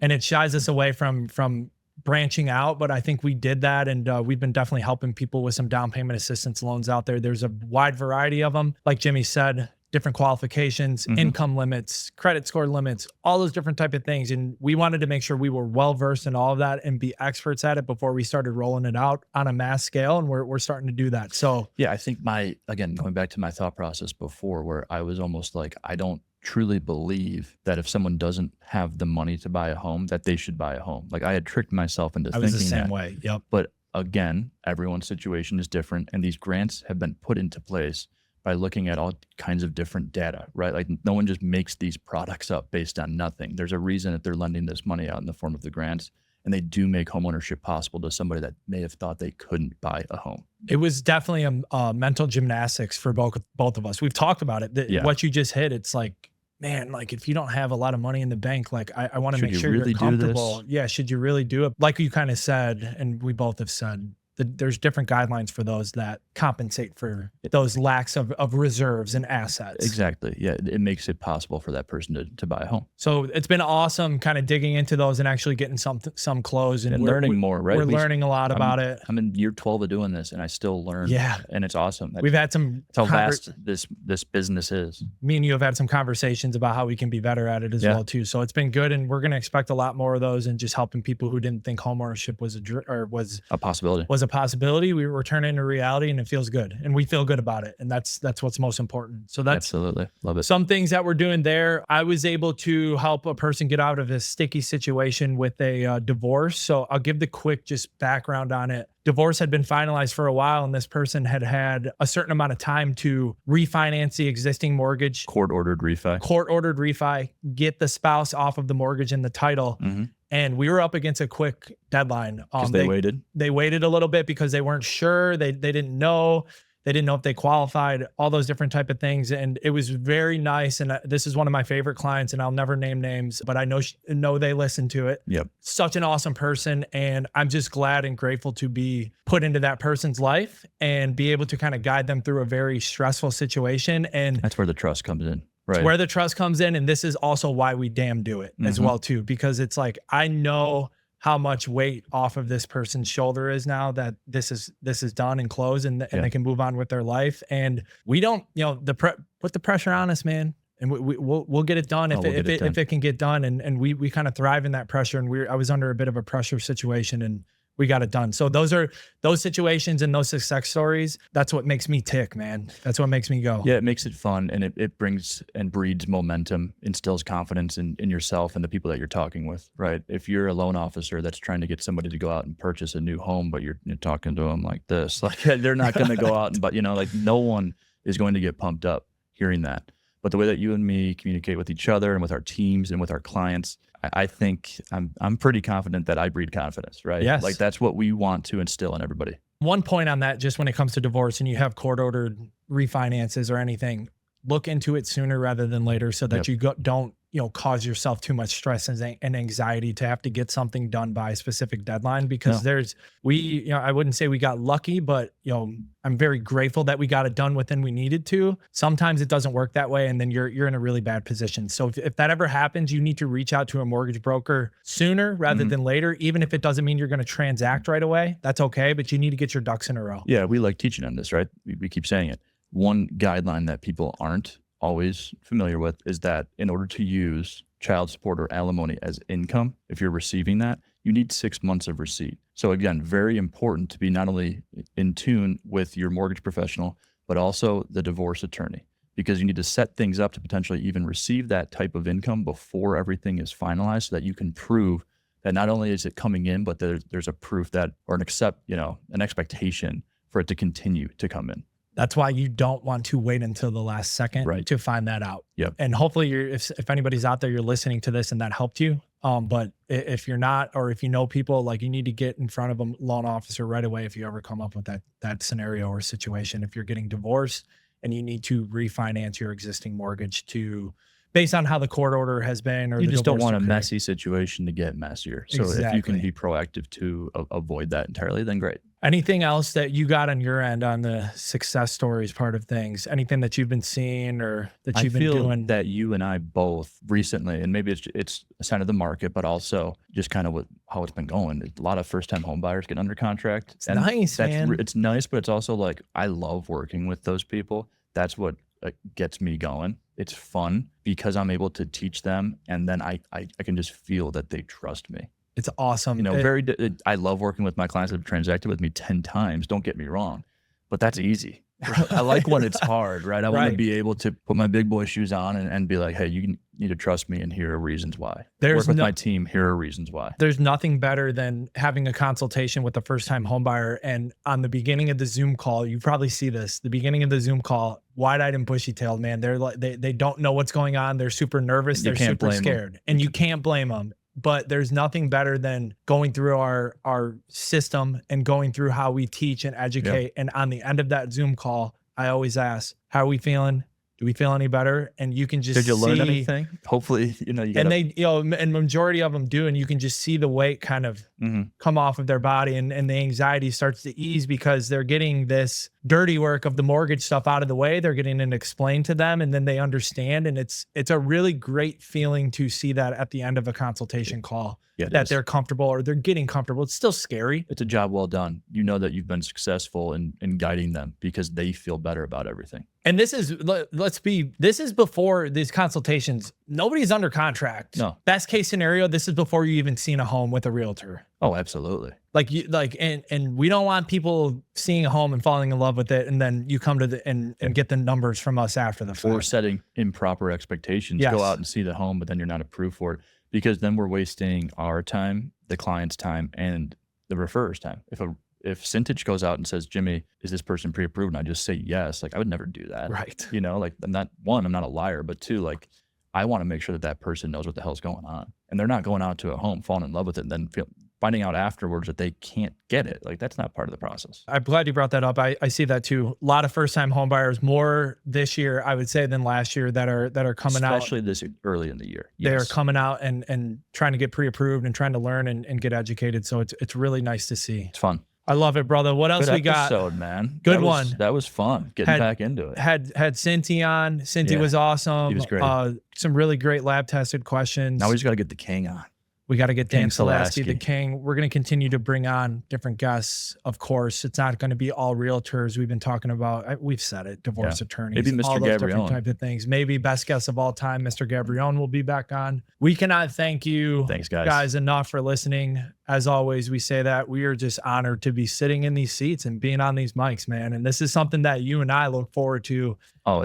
and it shies us away from branching out, but I think we did that. And we've been definitely helping people with some down payment assistance loans out there. There's a wide variety of them. Like Jimmy said, different qualifications, income limits, credit score limits, all those different type of things. And we wanted to make sure we were well-versed in all of that and be experts at it before we started rolling it out on a mass scale. And we're starting to do that. So yeah, I think again, going back to my thought process before where I was almost like, I don't truly believe that if someone doesn't have the money to buy a home, that they should buy a home. Like I had tricked myself into thinking that. I was the same way. Yep. But again, everyone's situation is different. And these grants have been put into place by looking at all kinds of different data, right? Like no one just makes these products up based on nothing. There's a reason that they're lending this money out in the form of the grants. And they do make homeownership possible to somebody that may have thought they couldn't buy a home. It was definitely a mental gymnastics for both of us. We've talked about it. What you just hit, it's like, man, like if you don't have a lot of money in the bank, like I want to make sure you're comfortable. Yeah. Should you really do it? Like you kind of said, and we both have said, there's different guidelines for those that compensate for those lacks of reserves and assets. Exactly. Yeah. It makes it possible for that person to buy a home. So it's been awesome kind of digging into those and actually getting some closed and learning more, right? We're learning a lot about it. I'm in year 12 of doing this and I still learn. Yeah. And it's awesome. We've had some. That's how vast this business is. Me and you have had some conversations about how we can be better at it as well too. So it's been good. And we're going to expect a lot more of those and just helping people who didn't think homeownership was a possibility. We're turning into reality and it feels good and we feel good about it. And that's what's most important. So that's absolutely love it. Some things that we're doing there. I was able to help a person get out of a sticky situation with a divorce. So I'll give the quick just background on it. Divorce had been finalized for a while and this person had a certain amount of time to refinance the existing mortgage. Court-ordered refi, get the spouse off of the mortgage and the title. and we were up against a quick deadline. Because they waited. They waited a little bit because they weren't sure. They didn't know. They didn't know if they qualified, all those different type of things. And it was very nice. And this is one of my favorite clients, and I'll never name names, but I know they listen to it. Yep. Such an awesome person. And I'm just glad and grateful to be put into that person's life and be able to kind of guide them through a very stressful situation. And that's where the trust comes in. Right. It's where the trust comes in. And this is also why we damn do it as well too, because it's like, I know how much weight off of this person's shoulder is now that this is done and closed, and they can move on with their life. And we don't, put the pressure on us, man. And we'll get it done if it can get done. And we kind of thrive in that pressure. And I was under a bit of a pressure situation, and we got it done. So those situations and those success stories, that's what makes me tick, man. That's what makes me go. Yeah, it makes it fun, and it brings and breeds momentum, instills confidence in yourself and the people that you're talking with, right? If you're a loan officer that's trying to get somebody to go out and purchase a new home, but you're talking to them like this, like they're not going to go out but like no one is going to get pumped up hearing that. But the way that you and me communicate with each other and with our teams and with our clients, I think I'm pretty confident that I breed confidence, right? Yes. Like that's what we want to instill in everybody. One point on that, just when it comes to divorce and you have court-ordered refinances or anything, look into it sooner rather than later so that you don't cause yourself too much stress and anxiety to have to get something done by a specific deadline, because I wouldn't say we got lucky, but I'm very grateful that we got it done within we needed to. Sometimes it doesn't work that way, and then you're in a really bad position. So if that ever happens, you need to reach out to a mortgage broker sooner rather than later, even if it doesn't mean you're going to transact right away. That's okay, but you need to get your ducks in a row. Yeah, we like teaching on this, right? We keep saying it. One guideline that people aren't always familiar with is that in order to use child support or alimony as income, if you're receiving that, you need 6 months of receipt. So again, very important to be not only in tune with your mortgage professional, but also the divorce attorney, because you need to set things up to potentially even receive that type of income before everything is finalized, so that you can prove that not only is it coming in, but there's a proof that, or an expectation for it to continue to come in. That's why you don't want to wait until the last second to find that out. Yep. And hopefully if anybody's out there, you're listening to this and that helped you. But if you're not, or if you know people, like, you need to get in front of a loan officer right away if you ever come up with that scenario or situation. If you're getting divorced and you need to refinance your existing mortgage based on how the court order has been, or you just don't want a messy situation to get messier. So Exactly. if you can be proactive to avoid that entirely, then great. Anything else that you got on your end on the success stories part of things? Anything that you've been seeing or that you've been doing? I feel that you and I both recently, and maybe it's a sign of the market, but also just kind of how it's been going. A lot of first-time home buyers get under contract. It's nice, man. It's nice, but it's also like, I love working with those people. That's what gets me going. It's fun because I'm able to teach them, and then I can just feel that they trust me. It's awesome. I love working with my clients that have transacted with me 10 times. Don't get me wrong, but that's easy. I like when it's hard, right? I want to be able to put my big boy shoes on and be like, hey, you need to trust me, and here are reasons why. Work with my team. Here are reasons why. There's nothing better than having a consultation with a first-time home buyer. And on the beginning of the Zoom call, you probably see this, the beginning of the Zoom call, wide-eyed and bushy-tailed, man. They're like, they don't know what's going on. They're super nervous. They're super scared. And you can't blame them. But there's nothing better than going through our system and going through how we teach and educate. Yep. And on the end of that Zoom call, I always ask, how are we feeling? Do we feel any better? And you can just Did you learn anything? Hopefully, and majority of them do. And you can just see the weight kind of come off of their body, and the anxiety starts to ease because they're getting this dirty work of the mortgage stuff out of the way. They're getting it explained to them, and then they understand. And it's a really great feeling to see that at the end of a consultation call, that they're comfortable, or they're getting comfortable. It's still scary. It's a job well done. You know that you've been successful in guiding them because they feel better about everything. And this is before these consultations. Nobody's under contract. No. Best case scenario, this is before you even seen a home with a realtor. Oh, absolutely. And we don't want people seeing a home and falling in love with it, and then you come to and get the numbers from us after the fact. Or setting improper expectations. Yes. Go out and see the home, but then you're not approved for it, because then we're wasting our time, the client's time, and the referrer's time. If Cintage goes out and says, Jimmy, is this person pre-approved? And I just say yes, like, I would never do that. Right. I'm not a liar, but two, like, I want to make sure that that person knows what the hell's going on, and they're not going out to a home, falling in love with it, and then finding out afterwards that they can't get it. Like, that's not part of the process. I'm glad you brought that up. I see that too. A lot of first-time home buyers, more this year, I would say, than last year, that are coming out. Especially this early in the year. They're coming out and trying to get pre-approved and trying to learn and get educated. So it's really nice to see. It's fun. I love it, brother. What else Good we got? episode, man. Good one. That was fun. Getting back into it. Had Cinty on. Cinty was awesome. He was great. Some really great lab tested questions. Now we just got to get the king on. We got to get Dan Salaski, the king. We're going to continue to bring on different guests. Of course, it's not going to be all realtors. We've been talking about, we've said it, divorce attorneys, maybe Mr. all those Gabrione. different type of things. Maybe best guest of all time, Mr. Gabrione will be back on. We cannot thank you guys enough for listening. As always, we say that we are just honored to be sitting in these seats and being on these mics, man. And this is something that you and I look forward to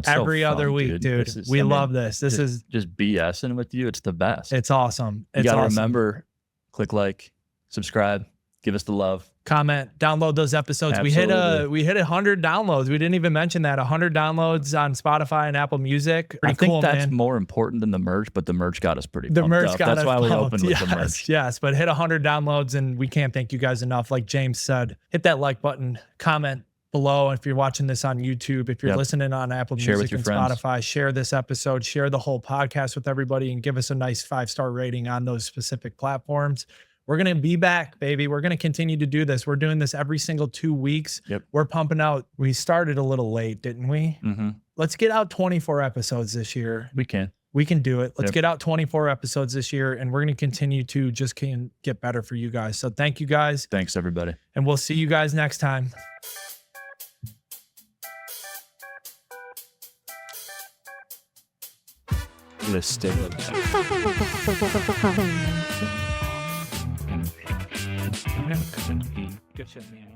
every other week, dude. We love this. This is just BSing with you. It's the best. It's awesome. You got to remember, click like, subscribe, give us the love. Comment, download those episodes. Absolutely. We hit 100 downloads. We didn't even mention that. 100 downloads on Spotify and Apple Music. I think that's more important than the merch, but the merch got us pretty pumped up. That's why we opened with the merch. Yes, but hit 100 downloads, and we can't thank you guys enough. Like James said, hit that like button, comment below if you're watching this on YouTube. If you're listening on Apple Music and Spotify, share this episode, share the whole podcast with everybody, and give us a nice 5-star rating on those specific platforms. We're going to be back, baby. We're going to continue to do this. We're doing this every single 2 weeks. We're pumping out. We started a little late, didn't we? Let's get out 24 episodes this year. We can do it. Let's get out 24 episodes this year, and we're going to continue to just get better for you guys. So thank you guys. Thanks, everybody. And we'll see you guys next time. Listed. Good shit, man.